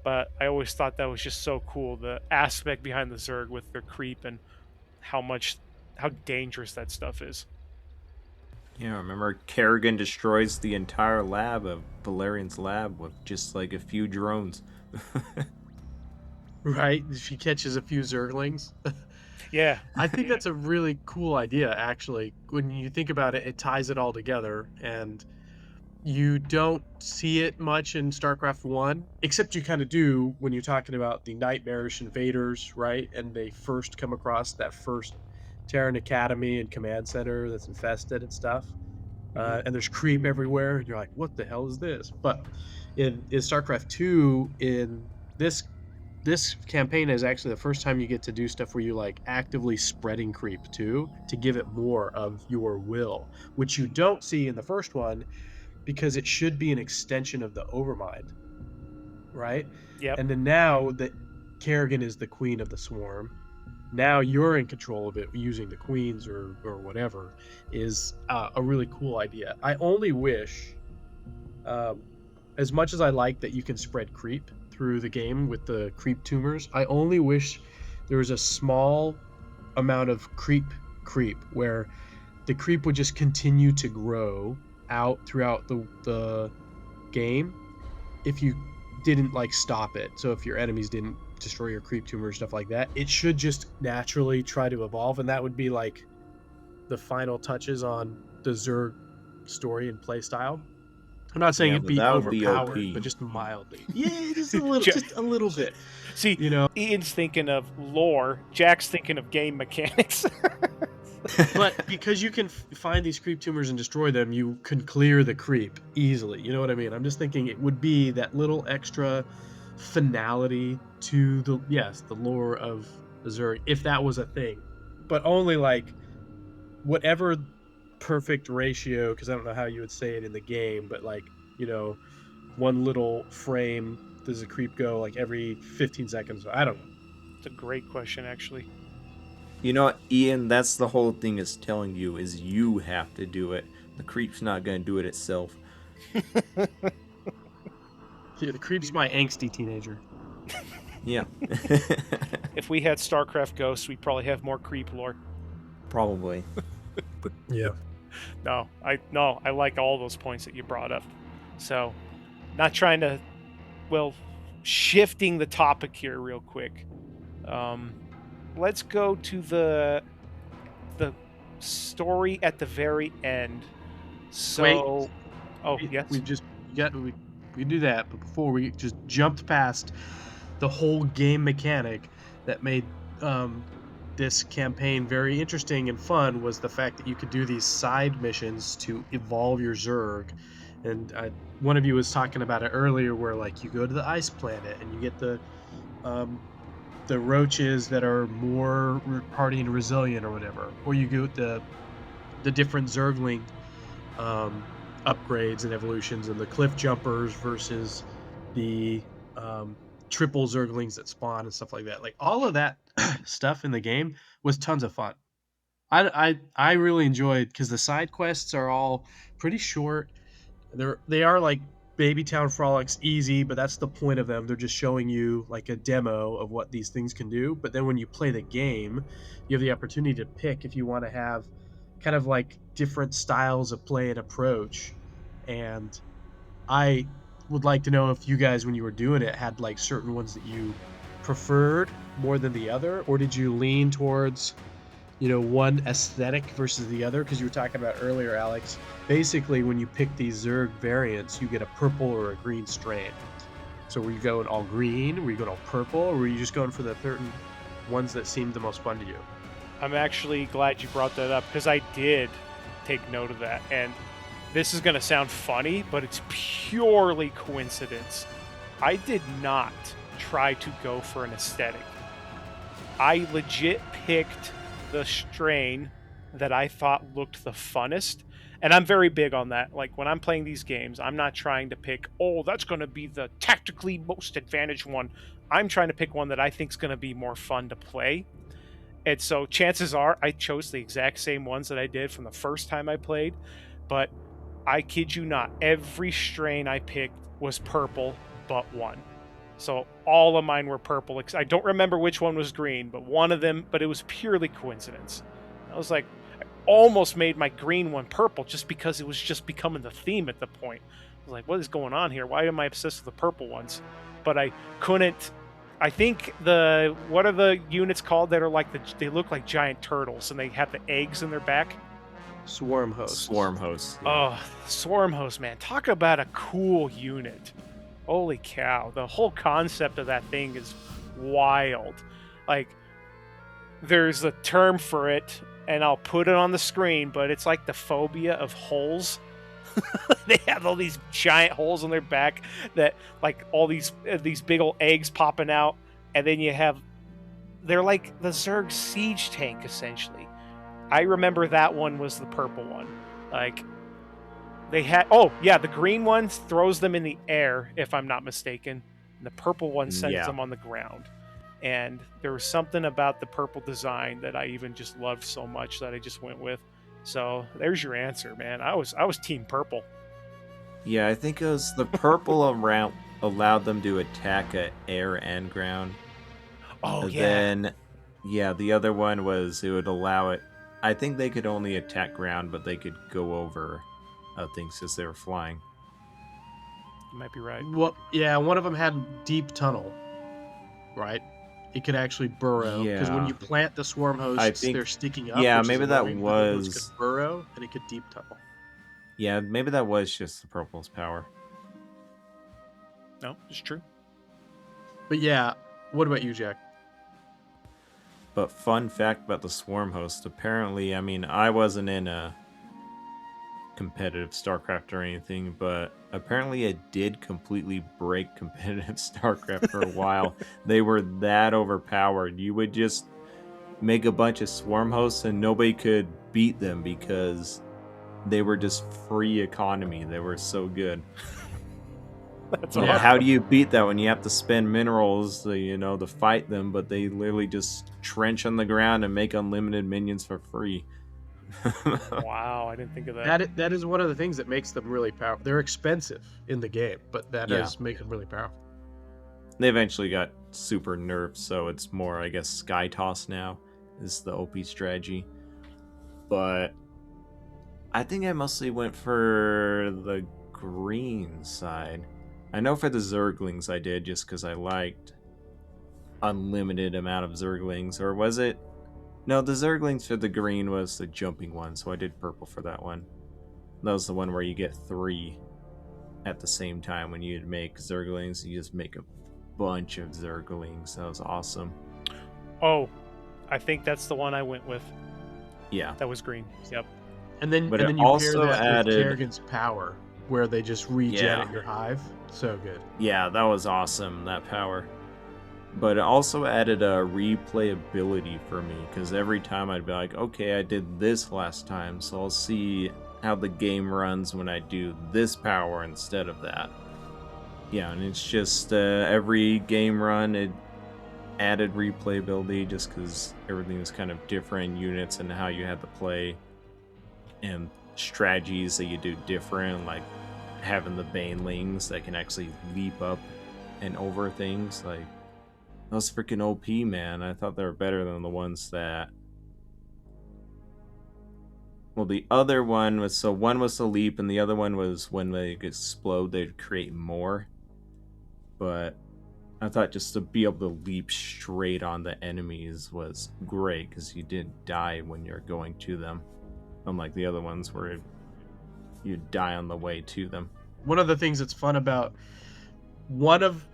But I always thought that was just so cool, the aspect behind the Zerg with their creep and how dangerous that stuff is. Yeah, remember Kerrigan destroys the entire lab of Valerian's lab with just like a few drones. Right? She catches a few Zerglings. Yeah. I think that's a really cool idea, actually. When you think about it, it ties it all together, and you don't see it much in StarCraft 1, except you kind of do when you're talking about the Nightmarish Invaders, right? And they first come across that first Terran Academy and Command Center that's infested and stuff. And there's creep everywhere, and you're like, what the hell is this? But in StarCraft 2, in this campaign is actually the first time you get to do stuff where you like actively spreading creep too, to give it more of your will, which you don't see in the first one because it should be an extension of the Overmind, right? Yep. And then now that Kerrigan is the queen of the swarm, now you're in control of it using the queens or whatever, is a really cool idea. I only wish, as much as I like that you can spread creep through the game with the creep tumors, I only wish there was a small amount of creep where the creep would just continue to grow out throughout the game if you didn't like stop it. So if your enemies didn't destroy your creep tumor, stuff like that, it should just naturally try to evolve, and that would be like the final touches on the Zerg story and play style. I'm not saying Yeah, it'd but be that would be overpowered, OP. but just mildly. Yeah, just a little bit. See, You know, Ian's thinking of lore, Jack's thinking of game mechanics. but because you can find these creep tumors and destroy them, you can clear the creep easily. You know what I mean? I'm just thinking it would be that little extra finality to the lore of the Zerg, if that was a thing, but only like whatever perfect ratio, because I don't know how you would say it in the game, but like, one little frame does a creep go like every 15 seconds? I don't know. It's a great question, actually. You know what, Ian, that's the whole thing is telling you, is you have to do it. The creep's not going to do it itself. Yeah, the creep's my angsty teenager. Yeah. If we had StarCraft Ghosts, we'd probably have more creep lore. Probably. Yeah. No, I like all those points that you brought up. So, not trying to, shifting the topic here real quick. Let's go to the story at the very end. So, Wait. Yes, We do that, but before we just jumped past the whole game mechanic that made this campaign very interesting and fun, was the fact that you could do these side missions to evolve your Zerg. And one of you was talking about it earlier, where like you go to the ice planet and you get the roaches that are more hardy and resilient or whatever, or you get the different Zergling upgrades and evolutions, and the cliff jumpers versus the triple Zerglings that spawn and stuff like that. Like all of that stuff in the game was tons of fun. I really enjoyed, because the side quests are all pretty short. They are like Baby Town Frolics, easy, but that's the point of them. They're just showing you like a demo of what these things can do. But then when you play the game, you have the opportunity to pick if you want to have kind of like different styles of play and approach. And I would like to know if you guys, when you were doing it, had like certain ones that you preferred more than the other, or did you lean towards one aesthetic versus the other? Because you were talking about earlier, Alex, basically when you pick these Zerg variants, you get a purple or a green strain. So were you going all green, were you going all purple, or were you just going for the certain ones that seemed the most fun to you? I'm actually glad you brought that up, because I did take note of that. And this is going to sound funny, but it's purely coincidence. I did not try to go for an aesthetic. I legit picked the strain that I thought looked the funnest. And I'm very big on that. Like when I'm playing these games, I'm not trying to pick, that's going to be the tactically most advantaged one. I'm trying to pick one that I think is going to be more fun to play. And so chances are I chose the exact same ones that I did from the first time I played, but I kid you not, every strain I picked was purple but one. So all of mine were purple. I don't remember which one was green, but one of them, but it was purely coincidence. I was like, I almost made my green one purple just because it was just becoming the theme at the point. I was like, what is going on here? Why am I obsessed with the purple ones? But I couldn't. I think what are the units called that are like they look like giant turtles and they have the eggs in their back? Swarm hosts. Swarm hosts. Yeah. Oh, Swarm Host, man. Talk about a cool unit. Holy cow. The whole concept of that thing is wild. Like, there's a term for it, and I'll put it on the screen, but it's like the phobia of holes. They have all these giant holes in their back that, like, all these big old eggs popping out, and then they're like the Zerg siege tank, essentially. I remember that one was the purple one. Like, they had... Oh, yeah, the green one throws them in the air, if I'm not mistaken. And the purple one sends them on the ground. And there was something about the purple design that I even just loved so much that I just went with. So there's your answer, man. I was team purple. Yeah, I think it was the purple around allowed them to attack at air and ground. Oh, And yeah. then, yeah, the other one was it would allow it. I think they could only attack ground, but they could go over things as they were flying. You might be right. Well, yeah, one of them had deep tunnel, right? It could actually burrow because when Yeah. you plant the swarm hosts, I think- they're sticking up. yeah, which is maybe that annoying, but the host was- could burrow and it could deep tunnel. Yeah, maybe that was just the purple's power. No, it's true. But yeah, what about you, Jack? But fun fact about the swarm host, apparently, I mean, I wasn't in a competitive Starcraft or anything, but apparently it did completely break competitive Starcraft for a while. They were that overpowered. You would just make a bunch of swarm hosts and nobody could beat them because they were just free economy. They were so good. That's Yeah, awesome. how do you beat that when you have to spend minerals to fight them, but they literally just trench on the ground and make unlimited minions for free? Wow, I didn't think of that. That is one of the things that makes them really powerful. They're expensive in the game, but that Yeah. does make them really powerful. They eventually got super nerfed, so it's more, I guess, Sky Toss now is the OP strategy. But I think I mostly went for the green side. I know for the Zerglings I did just because I liked unlimited amount of Zerglings. Or was it? No, the Zerglings for the green was the jumping one, so I did purple for that one. That was the one where you get 3 at the same time. When you'd make Zerglings, you just make a bunch of Zerglings. That was awesome. Oh, I think that's the one I went with. Yeah. That was green. Yep. And then, But and it then you pair also that added- with Kerrigan's power, where they just regen Yeah. at your hive. So good. Yeah, that was awesome, that power. But it also added a replayability for me, because every time I'd be like, okay, I did this last time, so I'll see how the game runs when I do this power instead of that. Yeah, and it's just every game run, it added replayability just because everything was kind of different units and how you had to play, and strategies that you do different, like having the banelings that can actually leap up and over things. Like, that was freaking OP, man. I thought they were better than the ones that... Well, the other one was... So one was the leap, and the other one was when they explode, they'd create more. But I thought just to be able to leap straight on the enemies was great, because you didn't die when you're going to them. Unlike the other ones where you die on the way to them. One of the things that's fun about one of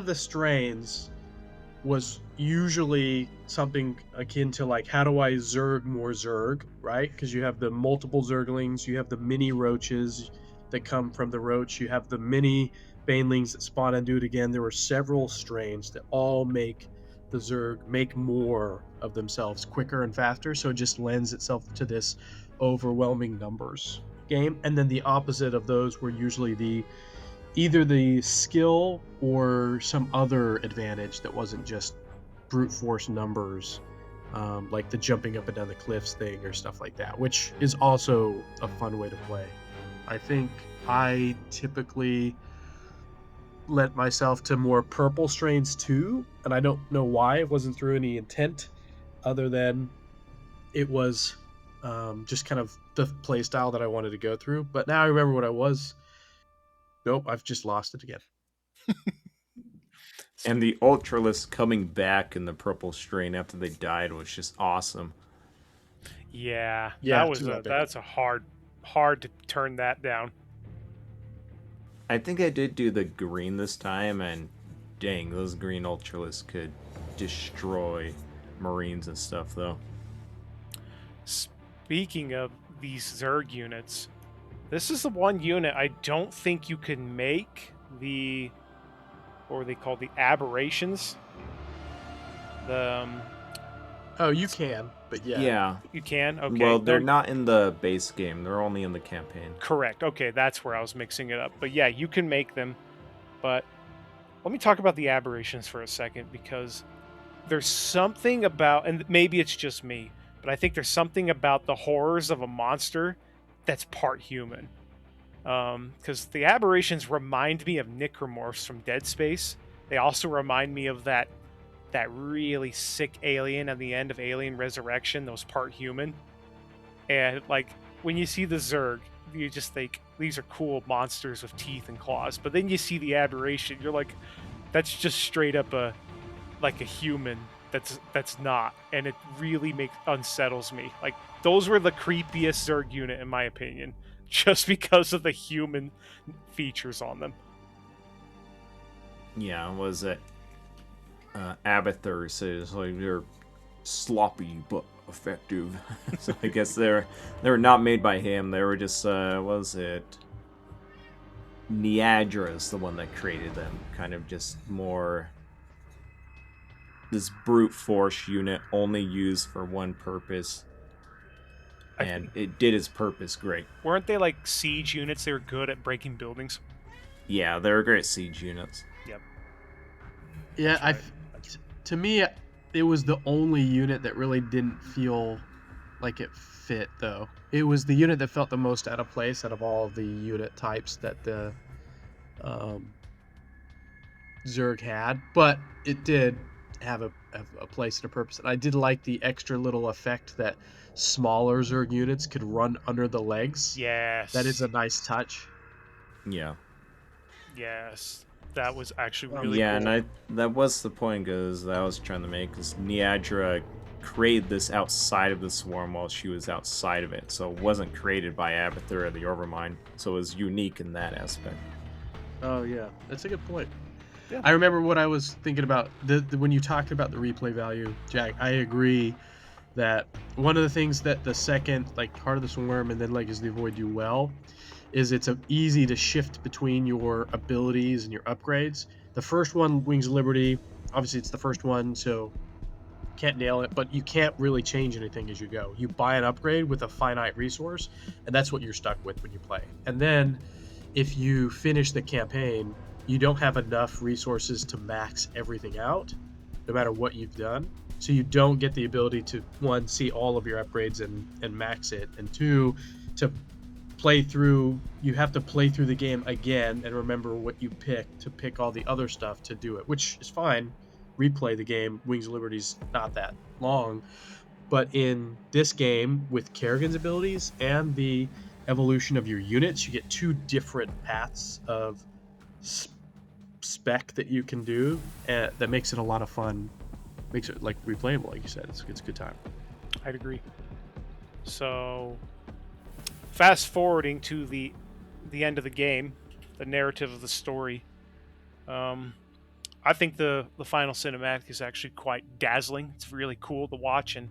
the strains was usually something akin to like, how do I Zerg more Zerg, right? Because you have the multiple Zerglings, you have the mini roaches that come from the roach, you have the mini banelings that spawn and do it again. There were several strains that all make the Zerg make more of themselves quicker and faster, so it just lends itself to this overwhelming numbers game. And then the opposite of those were usually either the skill or some other advantage that wasn't just brute force numbers like the jumping up and down the cliffs thing or stuff like that, which is also a fun way to play. I think I typically lent myself to more purple strains too, and I don't know why. It wasn't through any intent other than it was just kind of the play style that I wanted to go through. But now I remember what I was. Nope, I've just lost it again. And the Ultralisk coming back in the purple strain after they died was just awesome. Yeah, Yeah, that was too epic. that's a hard to turn that down. I think I did do the green this time, and dang, those green Ultralisks could destroy Marines and stuff, though. Speaking of these Zerg units, this is the one unit I don't think you can make the, what were they called, the aberrations. The Oh, you can, but yeah. Yeah. you can, okay. Well, they're not in the base game. They're only in the campaign. Correct. Okay, that's where I was mixing it up. But yeah, you can make them. But let me talk about the aberrations for a second, because there's something about, and maybe it's just me, but I think there's something about the horrors of a monster that's part human. Because the aberrations remind me of necromorphs from Dead Space. They also remind me of that really sick alien at the end of Alien Resurrection that was part human. And like when you see the Zerg, you just think these are cool monsters with teeth and claws. But then you see the aberration, you're like, that's just straight up a human that's not, and it really unsettles me. Like those were the creepiest Zerg unit in my opinion, just because of the human features on them. Yeah, was it? Abathur says like they're sloppy but effective. So I guess they were not made by him. They were just was it? Niadra's the one that created them. Kind of just more this brute force unit only used for one purpose. And it did its purpose great. Weren't they like siege units? They were good at breaking buildings. Yeah, they were great siege units. Yep. Yeah, to me, it was the only unit that really didn't feel like it fit, though. It was the unit that felt the most out of place out of all of the unit types that the Zerg had, but it did have a place and a purpose. And I did like the extra little effect that smaller Zerg units could run under the legs. Yes. That is a nice touch. Yeah. Yes. That was actually really yeah, cool. And that was the point that I was trying to make, is Niadra created this outside of the swarm while she was outside of it, so it wasn't created by Abathur or the Overmind, so it was unique in that aspect. Oh yeah, that's a good point. Yeah. I remember what I was thinking about when you talked about the replay value, Jack. I agree that one of the things that the second, like Heart of the Swarm and then Legacy of the Void do well is it's easy to shift between your abilities and your upgrades. The first one, Wings of Liberty, obviously it's the first one, so can't nail it, but you can't really change anything as you go. You buy an upgrade with a finite resource, and that's what you're stuck with when you play. And then if you finish the campaign, you don't have enough resources to max everything out, no matter what you've done. So you don't get the ability to, one, see all of your upgrades and max it, and two, to play through, you have to play through the game again and remember what you picked to pick all the other stuff to do it, which is fine. Replay the game. Wings of Liberty's not that long, but in this game with Kerrigan's abilities and the evolution of your units, you get two different paths of spec that you can do, and that makes it a lot of fun. Makes it like replayable, like you said. It's a good time. I'd agree. So fast forwarding to the end of the game, the narrative of the story, I think the final cinematic is actually quite dazzling. It's really cool to watch, and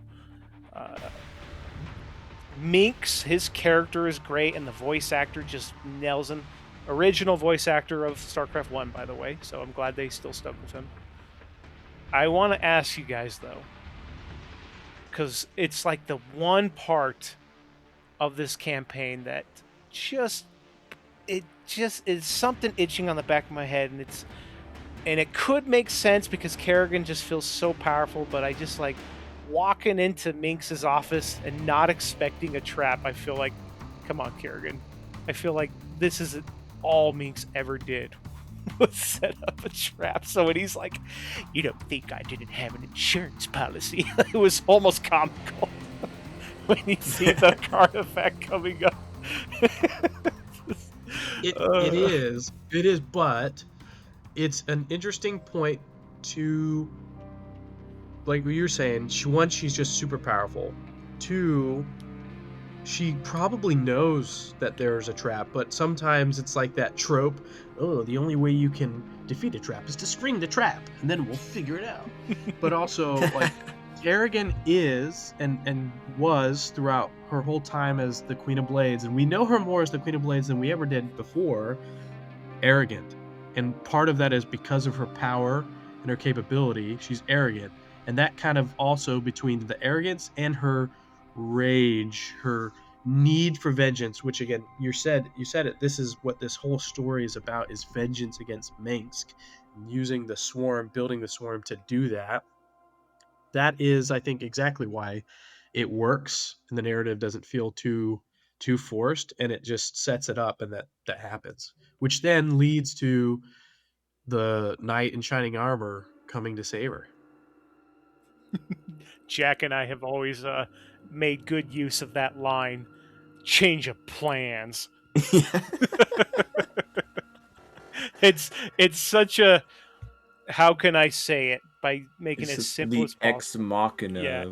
Minx, his character is great, and the voice actor just nails him. Original voice actor of Starcraft 1, by the way, so I'm glad they still stuck with him. I want to ask you guys, though, because it's like the one part of this campaign that just is something itching on the back of my head, and it could make sense because Kerrigan just feels so powerful, but I just like, walking into Minx's office and not expecting a trap. I feel like, come on, Kerrigan. I feel like this is all Minx ever did was set up a trap. So when he's like, "You don't think I didn't have an insurance policy?" It was almost comical when you see the card effect coming up. It is, but it's an interesting point to, like what you're saying. One, she's just super powerful. Two, she probably knows that there's a trap, but sometimes it's like that trope. Oh, the only way you can defeat a trap is to spring the trap, and then we'll figure it out. But also, like, Kerrigan is and was throughout her whole time as the Queen of Blades, and we know her more as the Queen of Blades than we ever did before, arrogant. And part of that is because of her power and her capability. She's arrogant. And that kind of also between the arrogance and her rage, her need for vengeance, which again, you said it, this is what this whole story is about, is vengeance against Minsk, using the swarm, building the swarm to do that. That is, I think, exactly why it works and the narrative doesn't feel too forced, and it just sets it up, and that happens, which then leads to the knight in shining armor coming to save her. Jack and I have always made good use of that line. Change of plans. It's such a, how can I say it by making It's it as just simple the as possible. ex machina. Yeah,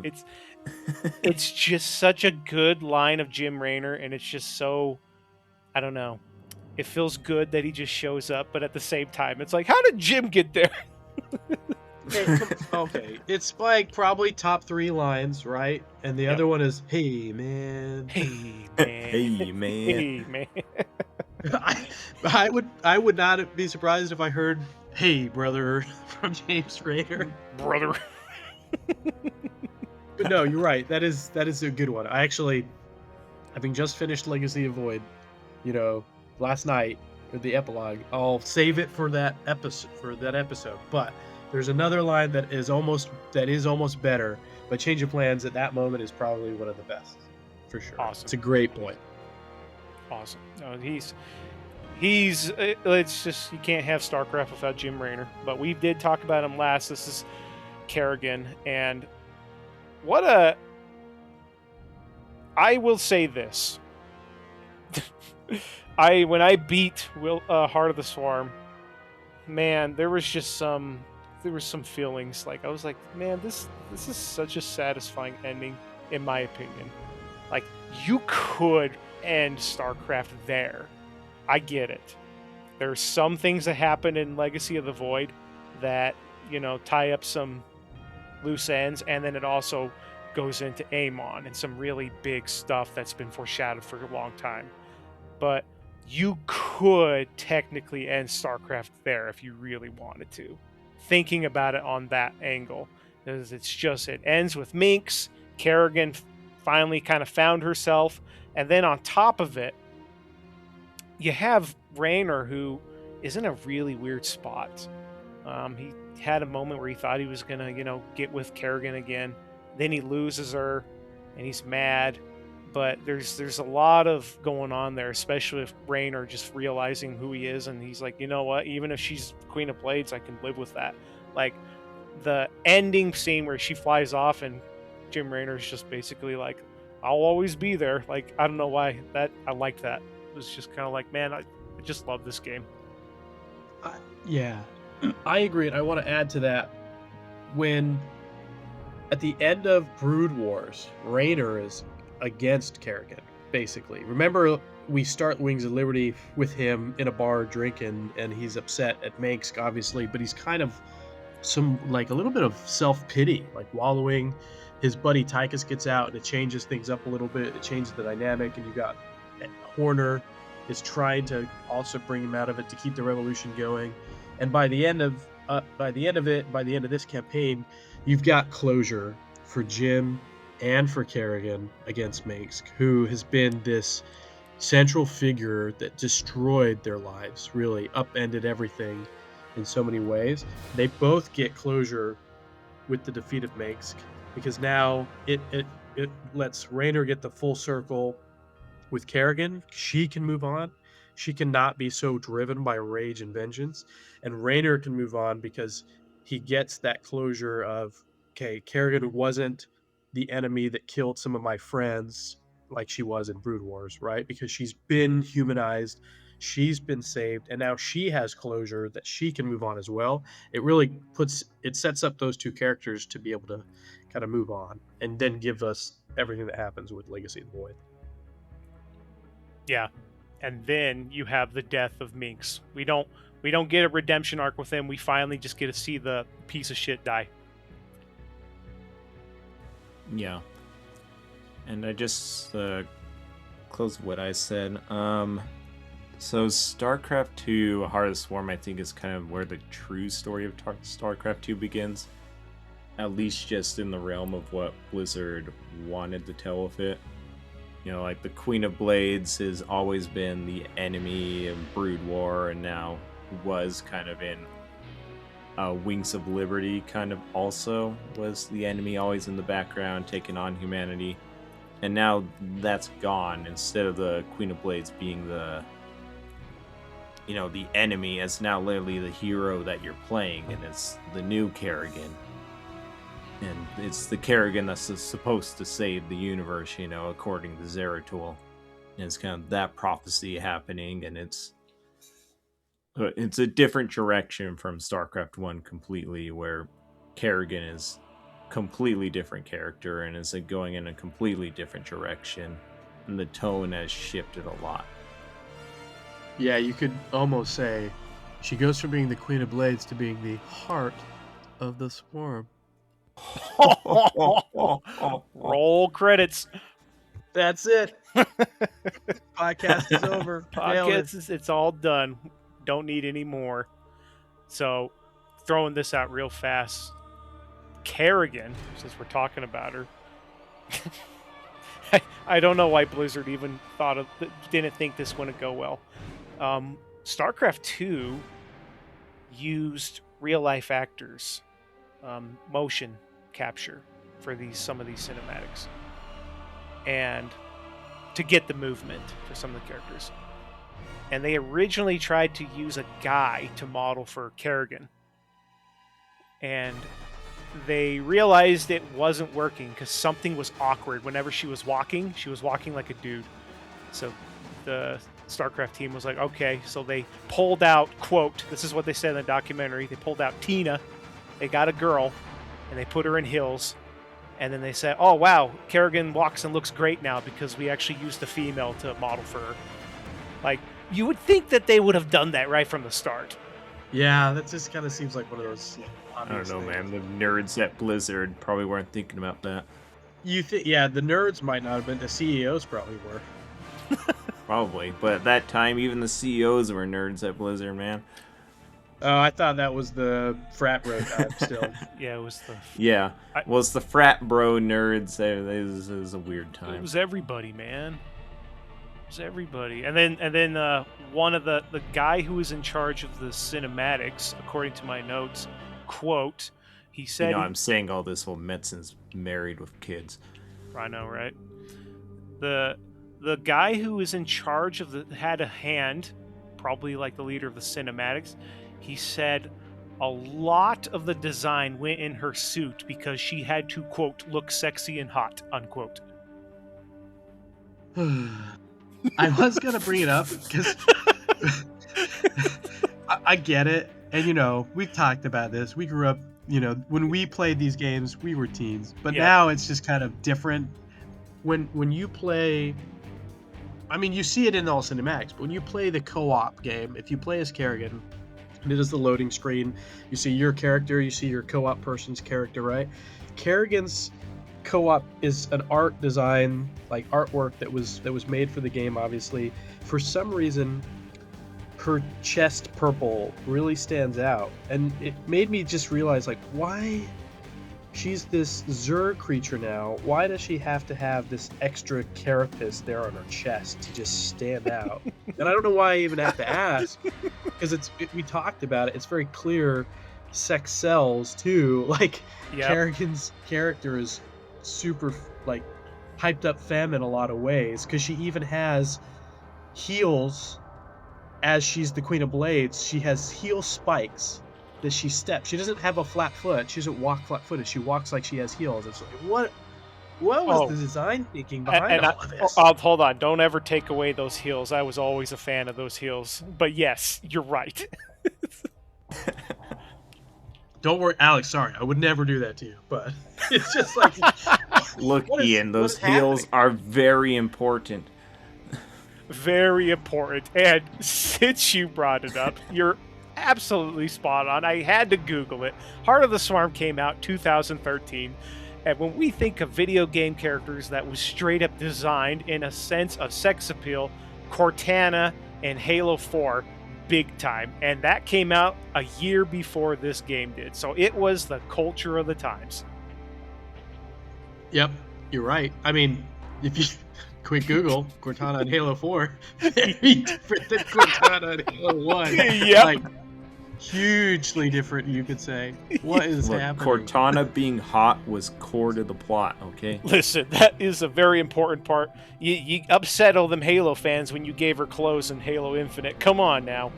it's just such a good line of Jim Raynor, and it's just so, I don't know. It feels good that he just shows up, but at the same time, it's like, how did Jim get there? Okay, it's like probably top 3 lines, right? And the Yep. other one is, "Hey man, Hey man, Hey man. hey man." I would not be surprised if I heard "Hey brother" from James Raynor. Brother. But no, you're right. That is a good one. I actually, having just finished Legacy of Void, last night with the epilogue, I'll save it for that episode. But there's another line that is almost better. But Change of Plans at that moment is probably one of the best, for sure. Awesome. It's a great point. Awesome. No, he's it's just, you can't have StarCraft without Jim Raynor. But we did talk about him last. This is Kerrigan, and I will say this. When I beat Heart of the Swarm, man, there was some feelings. Like, I was like, man, this is such a satisfying ending, in my opinion. Like, you could end StarCraft there. I get it. There's some things that happen in Legacy of the Void that, tie up some loose ends, and then it also goes into Amon and some really big stuff that's been foreshadowed for a long time. But you could technically end StarCraft there if you really wanted to. Thinking about it on that angle, because it ends with Minx. Kerrigan finally kind of found herself, and then on top of it, you have Raynor, who is in a really weird spot. He had a moment where he thought he was gonna, get with Kerrigan again. Then he loses her, and he's mad. But there's a lot of going on there, especially with Raynor just realizing who he is, and he's like, you know what? Even if she's Queen of Blades, I can live with that. Like, the ending scene where she flies off, and Jim Raynor's just basically like, I'll always be there. Like, I don't know why I liked that. It was just kind of like, man, I just love this game. Yeah, I agree. And I want to add to that, when at the end of Brood Wars, Raynor is against Kerrigan, basically. Remember, we start Wings of Liberty with him in a bar drinking, and he's upset at Minsk, obviously, but he's kind of a little bit of self-pity, like wallowing. His buddy Tychus gets out, and it changes things up a little bit. It changes the dynamic, and you got Horner is trying to also bring him out of it to keep the revolution going. And by the end of this campaign, you've got closure for Jim and for Kerrigan against Minsk, who has been this central figure that destroyed their lives, really upended everything in so many ways. They both get closure with the defeat of Minsk. because now it lets Raynor get the full circle with Kerrigan. She can move on. She cannot be so driven by rage and vengeance. And Raynor can move on because he gets that closure of, okay, Kerrigan wasn't the enemy that killed some of my friends like she was in Brood Wars, right? Because she's been humanized, she's been saved, and now she has closure that she can move on as well. It sets up those two characters to be able to kind of move on and then give us everything that happens with Legacy of the Void. Yeah. And then you have the death of Minx. We don't get a redemption arc with him. We finally just get to see the piece of shit die. Yeah. And I just close what I said. So StarCraft 2 Heart of the Swarm, I think, is kind of where the true story of StarCraft 2 begins. At least just in the realm of what Blizzard wanted to tell with it. You know, like the Queen of Blades has always been the enemy of Brood War, and now was kind of in Wings of Liberty, kind of also was the enemy, always in the background, taking on humanity. And now that's gone. Instead of the Queen of Blades being the enemy, it's now literally the hero that you're playing, and it's the new Kerrigan. And it's the Kerrigan that's supposed to save the universe, according to Zeratul. And it's kind of that prophecy happening, and it's a different direction from StarCraft 1 completely, where Kerrigan is completely different character and is going in a completely different direction. And the tone has shifted a lot. Yeah, you could almost say she goes from being the Queen of Blades to being the heart of the swarm. Roll credits. That's it. Podcast is over. It's all done. Don't need any more. So, throwing this out real fast. Kerrigan, since we're talking about her. I don't know why Blizzard even didn't think this wouldn't go well. StarCraft 2 used real life actors, motion capture for some of these cinematics, and to get the movement for some of the characters. And they originally tried to use a guy to model for Kerrigan, and they realized it wasn't working because something was awkward. Whenever she was walking like a dude. So the StarCraft team was like, okay, so they pulled out, quote, this is what they said in the documentary, they pulled out Tina, they got a girl, and they put her in heels, and then they said, oh wow, Kerrigan walks and looks great now because we actually used a female to model for her. Like, you would think that they would have done that right from the start. Yeah, that just kind of seems like one of those I don't know, things. man. The nerds at Blizzard probably weren't thinking about that. Yeah, the nerds might not have been. The CEOs probably were. Probably, but at that time, even the CEOs were nerds at Blizzard, man. Oh, I thought that was the frat bro time still. Yeah, it was the... Yeah, well, it's the frat bro nerds. It was a weird time. It was everybody, man. It was everybody. And then one of the guy who was in charge of the cinematics, according to my notes, quote, he said... I'm saying all this while Metzen's married with kids. I know, right? The guy who was in charge had a hand, probably like the leader of the cinematics. He said a lot of the design went in her suit because she had to, quote, look sexy and hot, unquote. I was going to bring it up because I get it. And, we've talked about this. We grew up, when we played these games, we were teens. But now it's just kind of different. When you play... I mean, you see it in all cinematics, but when you play the co-op game, if you play as Kerrigan, and it is the loading screen, you see your character, you see your co-op person's character, right? Kerrigan's co-op is an art design, like artwork that was made for the game, obviously. For some reason, her chest purple really stands out, and it made me just realize, like, why... She's this Zerg creature now. Why does she have to have this extra carapace there on her chest to just stand out? And I don't know why I even have to ask, because we talked about it. It's very clear sex sells too. Like Yep. Kerrigan's character is super like hyped up femme in a lot of ways because she even has heels as she's the Queen of Blades. She has heel spikes that she steps. She doesn't have a flat foot. She doesn't walk flat footed. She walks like she has heels. It's like, what was Oh. the design thinking behind all of this? Hold on. Don't ever take away those heels. I was always a fan of those heels. But yes, you're right. Don't worry, Alex. Sorry, I would never do that to you. But it's just like, Look, what is- Ian, what those is heels happening? are very important. Very important. And since you brought it up, you're absolutely spot on. I had to Google it. Heart of the Swarm came out 2013. And when we think of video game characters that was straight up designed in a sense of sex appeal, Cortana and Halo 4, big time. And that came out a year before this game did. So it was the culture of the times. Yep, you're right. I mean, if you quick Google Cortana and Halo 4, very different than Cortana and Halo 1. Yep. Like, hugely different, you could say. What is Look, happening? Cortana being hot was core to the plot, okay? Listen, that is a very important part. You upset all them Halo fans when you gave her clothes in Halo Infinite. Come on now.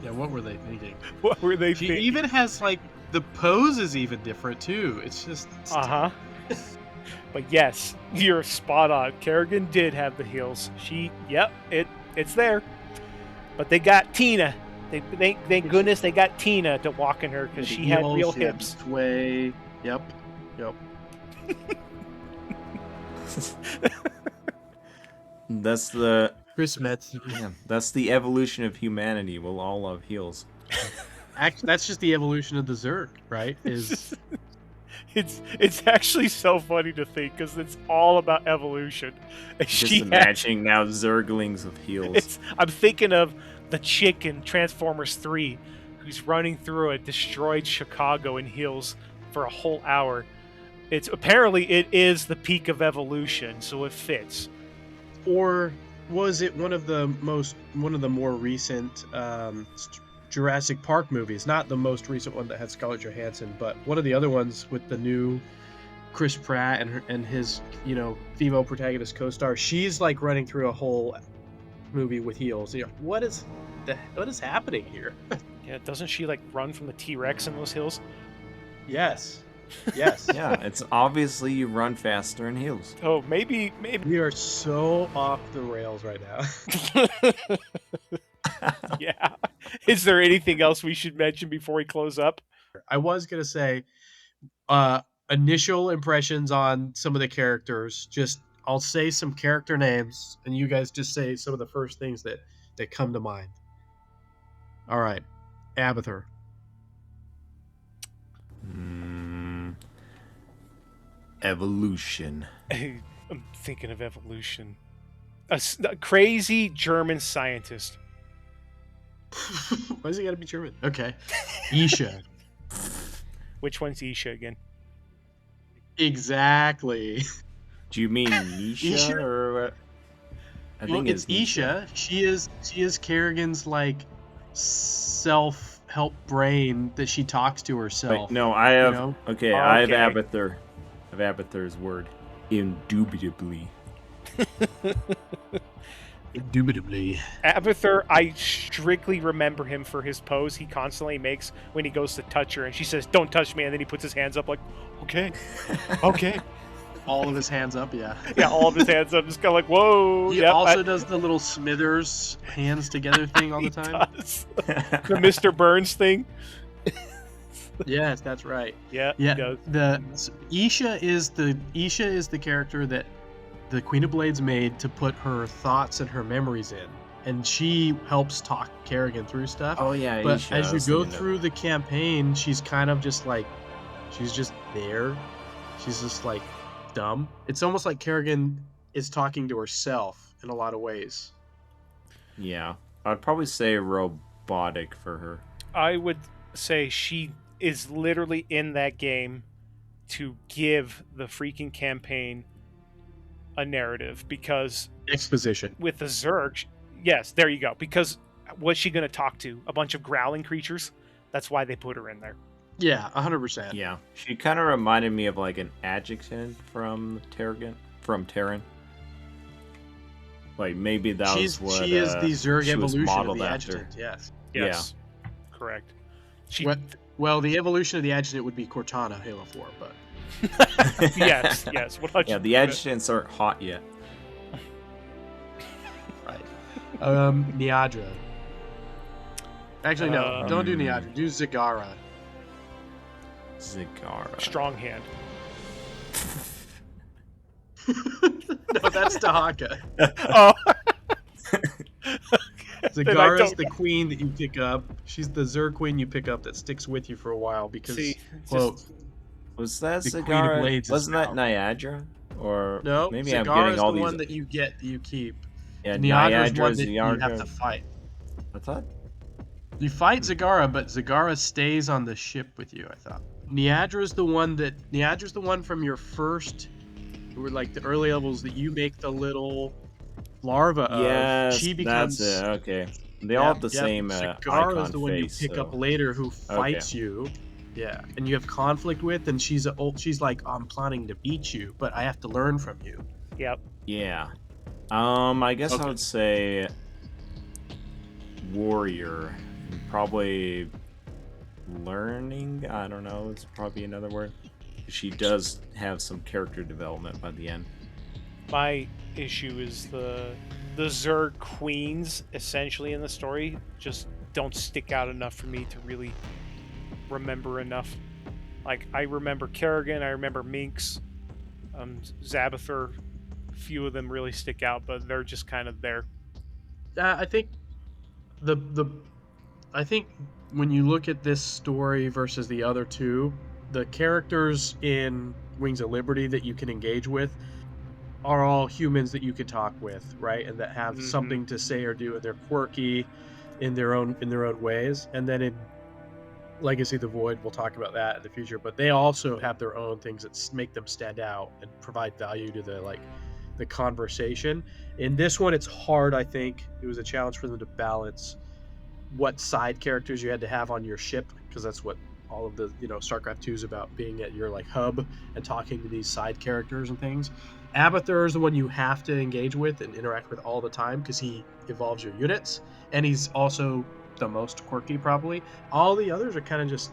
Yeah, what were they thinking? What were they She thinking? even has, like, the pose is even different, too. It's just... Uh-huh. But yes, you're spot on. Kerrigan did have the heels. It's there. But they got Tina. Thank goodness they got Tina to walk in her because she had real hips. Sway. Yep. That's the Chris Metz. that's the evolution of humanity. We'll all love heels. Actually, that's just the evolution of the Zerg, right? Is It's actually so funny to think because it's all about evolution. And Just imagining now Zerglings with heels. I'm thinking of the chick in Transformers 3 who's running through a destroyed Chicago in heels for a whole hour. It is the peak of evolution, so it fits. or was it one of the more recent Jurassic Park movies? Not the most recent one that had Scarlett Johansson, but one of the other ones with the new Chris Pratt and his female protagonist co-star. She's like running through a whole movie with heels. What is happening here? Yeah, doesn't she like run from the T-Rex in those hills? Yes. Yeah, it's obviously you run faster in heels. Oh, maybe. We are so off the rails right now. Yeah. Is there anything else we should mention before we close up? I was gonna say, initial impressions on some of the characters. Just I'll say some character names, and you guys just say some of the first things that come to mind. All right, Abathur. Evolution. I'm thinking of evolution. A crazy German scientist. Why is he gotta be German? Okay, Isha. Which one's Isha again? Exactly. Do you mean Nisha Isha? or what? I Well, it's Isha. She is Kerrigan's like self-help brain that she talks to herself. Wait, no, I have. you know? Okay, I have Okay. Abathur. I have Abathur's word. Indubitably. Indubitably. Abathur, I strictly remember him for his pose he constantly makes when he goes to touch her, and she says, "Don't touch me," and then he puts his hands up like, "Okay, okay." All of his hands up, yeah. Yeah, all of his hands up, just kind of like, "Whoa." He Yep, also does the little Smithers hands together thing all the he time. does. The Mr. Burns thing. Yes, that's right. Yeah, Yeah, he does. Isha is the character that the Queen of Blades made to put her thoughts and her memories in, and she helps talk Kerrigan through stuff. Oh yeah, But Isha, as I you was go thinking of- through the campaign, she's kind of just like, she's just there. She's just like dumb. It's almost like Kerrigan is talking to herself in a lot of ways. Yeah, I'd probably say robotic for her. I would say she is literally in that game to give the freaking campaign a narrative, because Exposition. with the Zerg, yes, there you go. Because what's she gonna talk to? A bunch of growling creatures. That's why they put her in there. Yeah, 100%. Yeah, she kind of reminded me of like an adjutant from Kerrigan, from Terran. Like maybe that was what she is the Zerg she was evolution of modeled the after. adjutant. Yes. Yes, correct. She Well, the evolution of the adjutant would be Cortana, Halo 4, but yes. Yeah, the adjutants aren't hot yet. right. Niadra. Actually, no, don't do Niadra. Do Zagara. Zagara. Strong hand. No, that's Dahaka. Oh. Zagara's the queen that you pick up. She's the Zerg queen you pick up that sticks with you for a while because, quote, was that the Zagara? Queen of Blades Wasn't that Niadra? Or no, maybe Zagara's I'm getting all the these. one that you get, that you keep. Yeah, Niadra's Niadra's one that you have to fight. I thought you fight Zagara, but Zagara stays on the ship with you. I thought Niadra's the one from your first, or like the early levels that you make the little larva of. Yes, She becomes. That's it. Okay, they all have the same Zagara icon is the one face, you pick so. up later, who fights you. Yeah, and you have conflict with, and she's like, oh, I'm planning to beat you, but I have to learn from you. Yep. Yeah. I guess I would say warrior. Probably learning. I don't know. It's probably another word. She does have some character development by the end. My issue is the Zerg queens, essentially, in the story, just don't stick out enough for me to really remember enough. Like, I remember Kerrigan, I remember Minx, Zabather. A few of them really stick out, but they're just kind of there. I think I think when you look at this story versus the other two, the characters in Wings of Liberty that you can engage with are all humans that you could talk with, right? And that have something to say or do, and they're quirky in their own ways. And then in Legacy of the Void, we'll talk about that in the future, but they also have their own things that make them stand out and provide value to the conversation. In this one, it's hard. I think it was a challenge for them to balance what side characters you had to have on your ship, because that's what all of the Starcraft 2 is about, being at your like hub and talking to these side characters and things. Abathur is the one you have to engage with and interact with all the time because he evolves your units, and he's also the most quirky probably. All the others are kind of just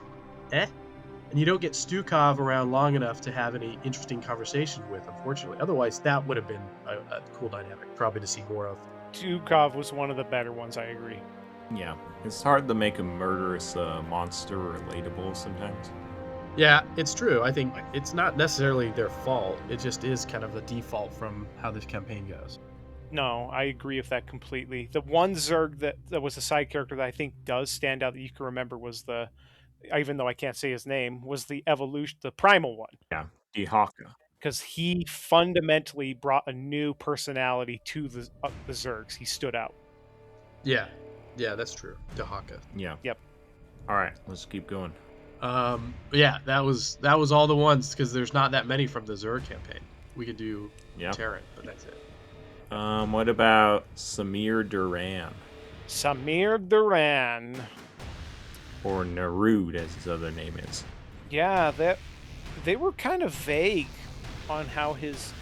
and you don't get Stukov around long enough to have any interesting conversations with, unfortunately. Otherwise, that would have been a cool dynamic probably to see more of. Stukov was one of the better ones, I agree. Yeah, it's hard to make a murderous monster relatable sometimes. Yeah, it's true. I think it's not necessarily their fault. It just is kind of the default from how this campaign goes. No, I agree with that completely. The one Zerg that was a side character that I think does stand out that you can remember was even though I can't say his name, was the evolution, the primal one. Yeah, Dahaka. Because he fundamentally brought a new personality to the Zergs. He stood out. Yeah, that's true. Dahaka. Yeah. Yep. All right, let's keep going. Yeah, that was all the ones, because there's not that many from the Zerg campaign. We could do Terran, but that's it. What about Samir Duran? Samir Duran. Or Narud, as his other name is. Yeah, they were kind of vague on how his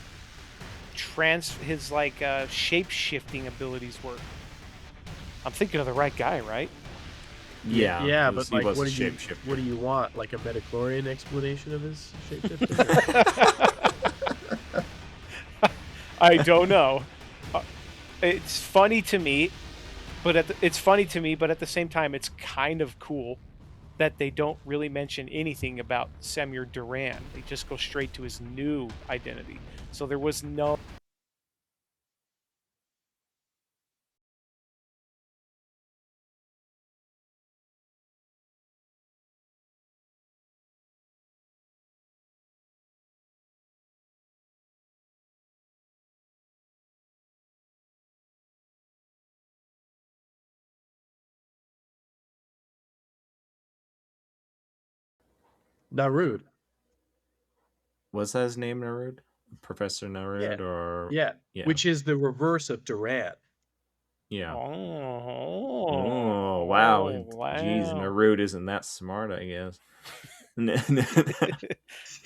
shape-shifting abilities work. I'm thinking of the right guy, right? Yeah, but like, what do you want? Like a Metachlorian explanation of his shapeshifting? I don't know. It's funny to me, but at the same time, it's kind of cool that they don't really mention anything about Samir Duran. They just go straight to his new identity. So there was no. Narud. Was that his name, Narud? Professor Narud, yeah, which is the reverse of Duran. Yeah. Oh, wow. Oh, Geez, wow. Narud isn't that smart, I guess.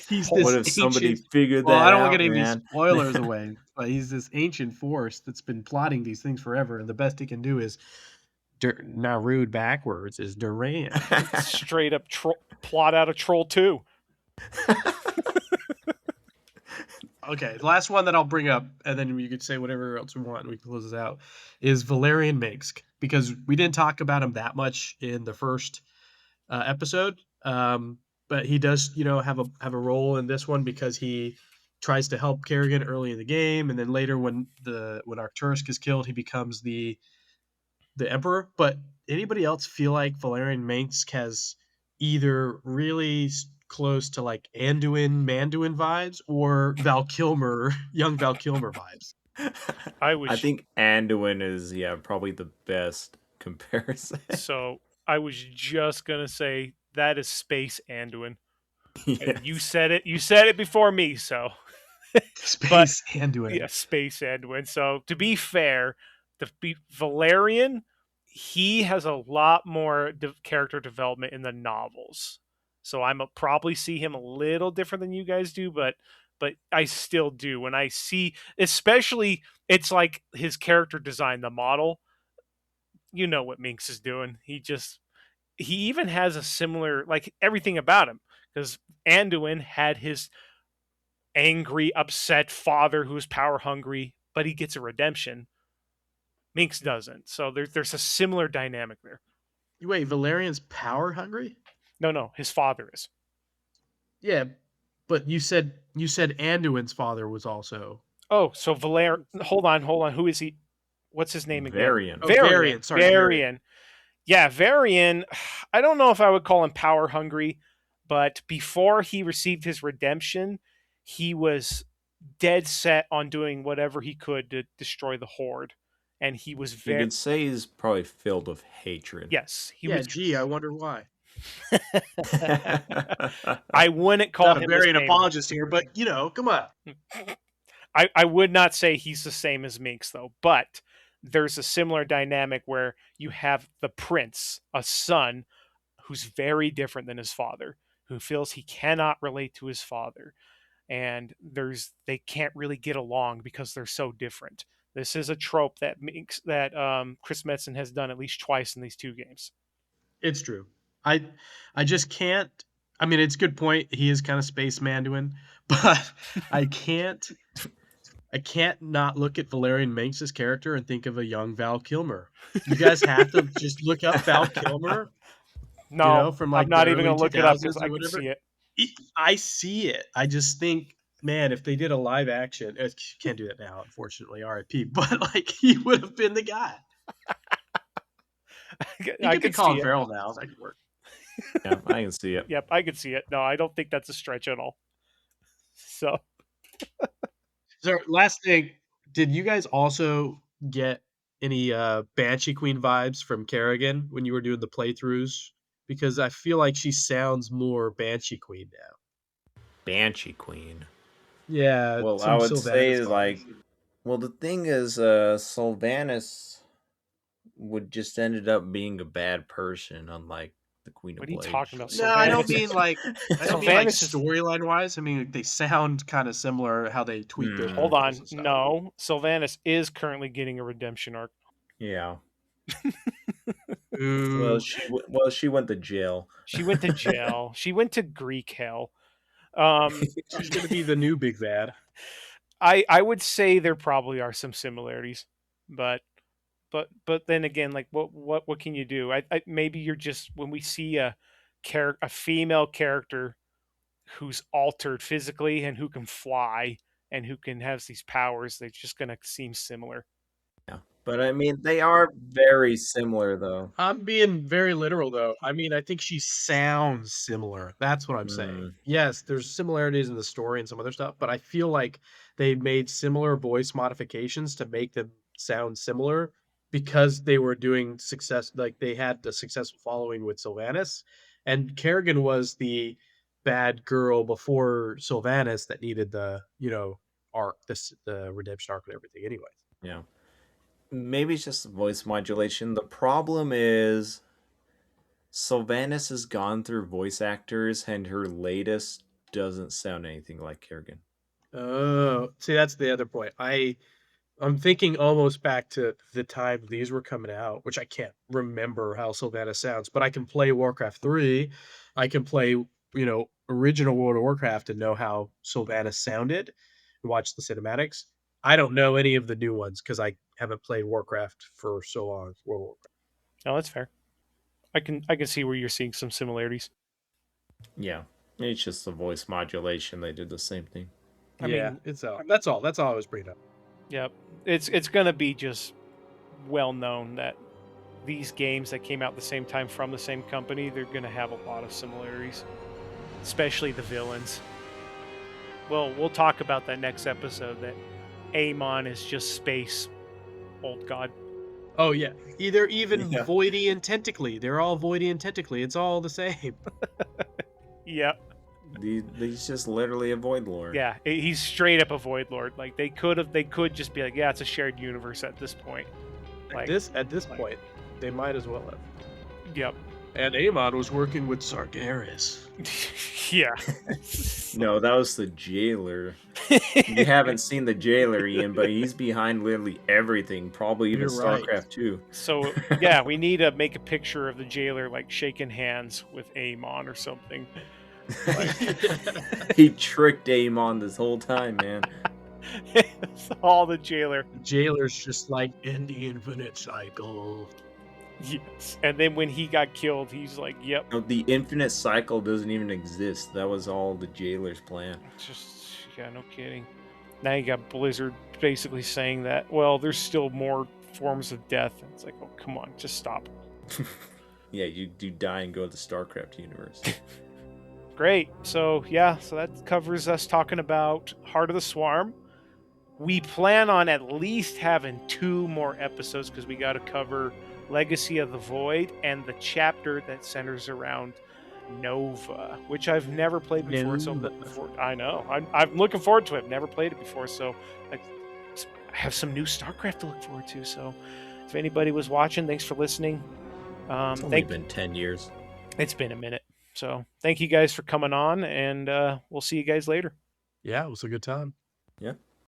He's What this if somebody ancient. figured Well, that I don't want to out, get any man? spoilers away, but he's this ancient force that's been plotting these things forever, and the best he can do is Narud backwards is Duran. Straight up plot out of Troll 2. Okay, the last one that I'll bring up, and then you could say whatever else we want, and we can close this out, is Valerian Minsk, because we didn't talk about him that much in the first episode, but he does, have a role in this one because he tries to help Kerrigan early in the game, and then later when Arcturus is killed, he becomes the Emperor. But anybody else feel like Valerian Minsk has either really close to like Anduin Manduin vibes or Val Kilmer, young Val Kilmer vibes? I I was think Anduin is, yeah, probably the best comparison. so I was just gonna say that is Space Anduin. And you Yes. said it. You said it before me. So, but Space Anduin. yeah, Space Anduin. So to be fair, Valerian, he has a lot more character development in the novels. So probably see him a little different than you guys do, but I still do when I see, especially it's like his character design, the model. You know what Minx is doing. He even has a similar, like, everything about him, because Anduin had his angry, upset father who's power hungry, but he gets a redemption. Minx doesn't. So there's a similar dynamic there. Wait, Valerian's power hungry? No, his father is. Yeah, but you said Anduin's father was also. Oh, so hold on. Who is he? What's his name again? Varian. Oh, Varian. Sorry, Varian. Varian. Yeah, Varian. I don't know if I would call him power hungry, but before he received his redemption, he was dead set on doing whatever he could to destroy the Horde. And he was You very, could say he's probably filled with hatred. yes, he Yeah, was. gee, I wonder why. I wouldn't call Not a him the Varian same. apologist here, but come on. I would not say he's the same as Minx, though, but there's a similar dynamic where you have the prince, a son, who's very different than his father, who feels he cannot relate to his father. And they can't really get along because they're so different. This is a trope that Chris Metzen has done at least twice in these two games. It's true. I just can't. I mean, it's a good point. He is kind of space Manduin, but I can't. I can't not look at Valerian Minx's character and think of a young Val Kilmer. You guys have to just look up Val Kilmer, No, from I'm like the not even early gonna look it up because 2000s I or can whatever. see it. I see it. I just think, man, if they did a live action, can't do that now, unfortunately, RIP. But like, he would have been the guy. He I could be could see Colin it. Farrell now. That could work. Yeah, I can see it. Yep, I could see it. No, I don't think that's a stretch at all. So So last thing, did you guys also get any Banshee Queen vibes from Kerrigan when you were doing the playthroughs? Because I feel like she sounds more Banshee Queen now. Banshee Queen. Yeah, Well, I some would Sylvanas say, like, vibes. well, the thing is, Sylvanas would just ended up being a bad person, unlike the Queen of what are you Blades. talking about? No, I don't Sylvanas. mean like Sylvanas is. storyline wise. I mean they sound kind of similar how they tweak their Hmm. Hold vocals on. and stuff. No, Sylvanas is currently getting a redemption arc. Yeah. Well, Ooh, she went to jail. She went to jail. She went to Greek hell. Um, she's gonna be the new big bad. I would say there probably are some similarities, but but then again, like what can you do? Maybe you're just, when we see a female character who's altered physically and who can fly and who can have these powers, they're just gonna seem similar. Yeah. But I mean, they are very similar, though. I'm being very literal though. I mean, I think she sounds similar. That's what I'm saying. Hmm. Yes, there's similarities in the story and some other stuff, but I feel like they made similar voice modifications to make them sound similar because they were doing success, like they had the successful following with Sylvanas, and Kerrigan was the bad girl before Sylvanas that needed the, arc, the redemption arc and everything anyway. Yeah. Maybe it's just voice modulation. The problem is Sylvanas has gone through voice actors, and her latest doesn't sound anything like Kerrigan. Oh, see, that's the other point. I'm thinking almost back to the time these were coming out, which I can't remember how Sylvanas sounds, but I can play Warcraft 3. I can play, original World of Warcraft and know how Sylvanas sounded and watch the cinematics. I don't know any of the new ones because I haven't played Warcraft for so long. World of Warcraft. No, that's fair. I can see where you're seeing some similarities. Yeah, it's just the voice modulation. They did the same thing. I Yeah, mean, it's that's all. That's all I was bringing up. yeah, it's gonna be just well known that these games that came out at the same time from the same company, they're gonna have a lot of similarities, especially the villains. Well, we'll talk about that next episode. That Amon is just space old god. Oh yeah, either even Yeah. Voidy and Tentacly. They're all Voidy and Tentacly. It's all the same. Yeah, He's just literally a Void Lord. yeah, he's straight up a Void Lord. Like they could just be like, yeah, it's a shared universe at this point. Like At this point, they might as well have. yep, And Amon was working with Sargeras. yeah. No, that was the jailer. You haven't seen the jailer, Ian, but he's behind literally everything, probably even You're right. StarCraft 2. So yeah, we need to make a picture of the jailer like shaking hands with Amon or something. He tricked Amon this whole time, man. It's all the jailer. Jailer's just like in the infinite cycle. Yes. And then when he got killed, he's like, yep. No, the infinite cycle doesn't even exist. That was all the jailer's plan. It's just, yeah, no kidding. Now you got Blizzard basically saying that, well, there's still more forms of death. And it's like, oh, come on, just stop. Yeah, you do die and go to the StarCraft universe. Great. So, yeah, so that covers us talking about Heart of the Swarm. We plan on at least having 2 more episodes because we got to cover Legacy of the Void and the chapter that centers around Nova, which I've never played before. So I'm looking forward. I know. I'm looking forward to it. I've never played it before, so I have some new StarCraft to look forward to. So if anybody was watching, thanks for listening. It's only been 10 years. It's been a minute. So thank you guys for coming on, and we'll see you guys later. Yeah, it was a good time. Yeah.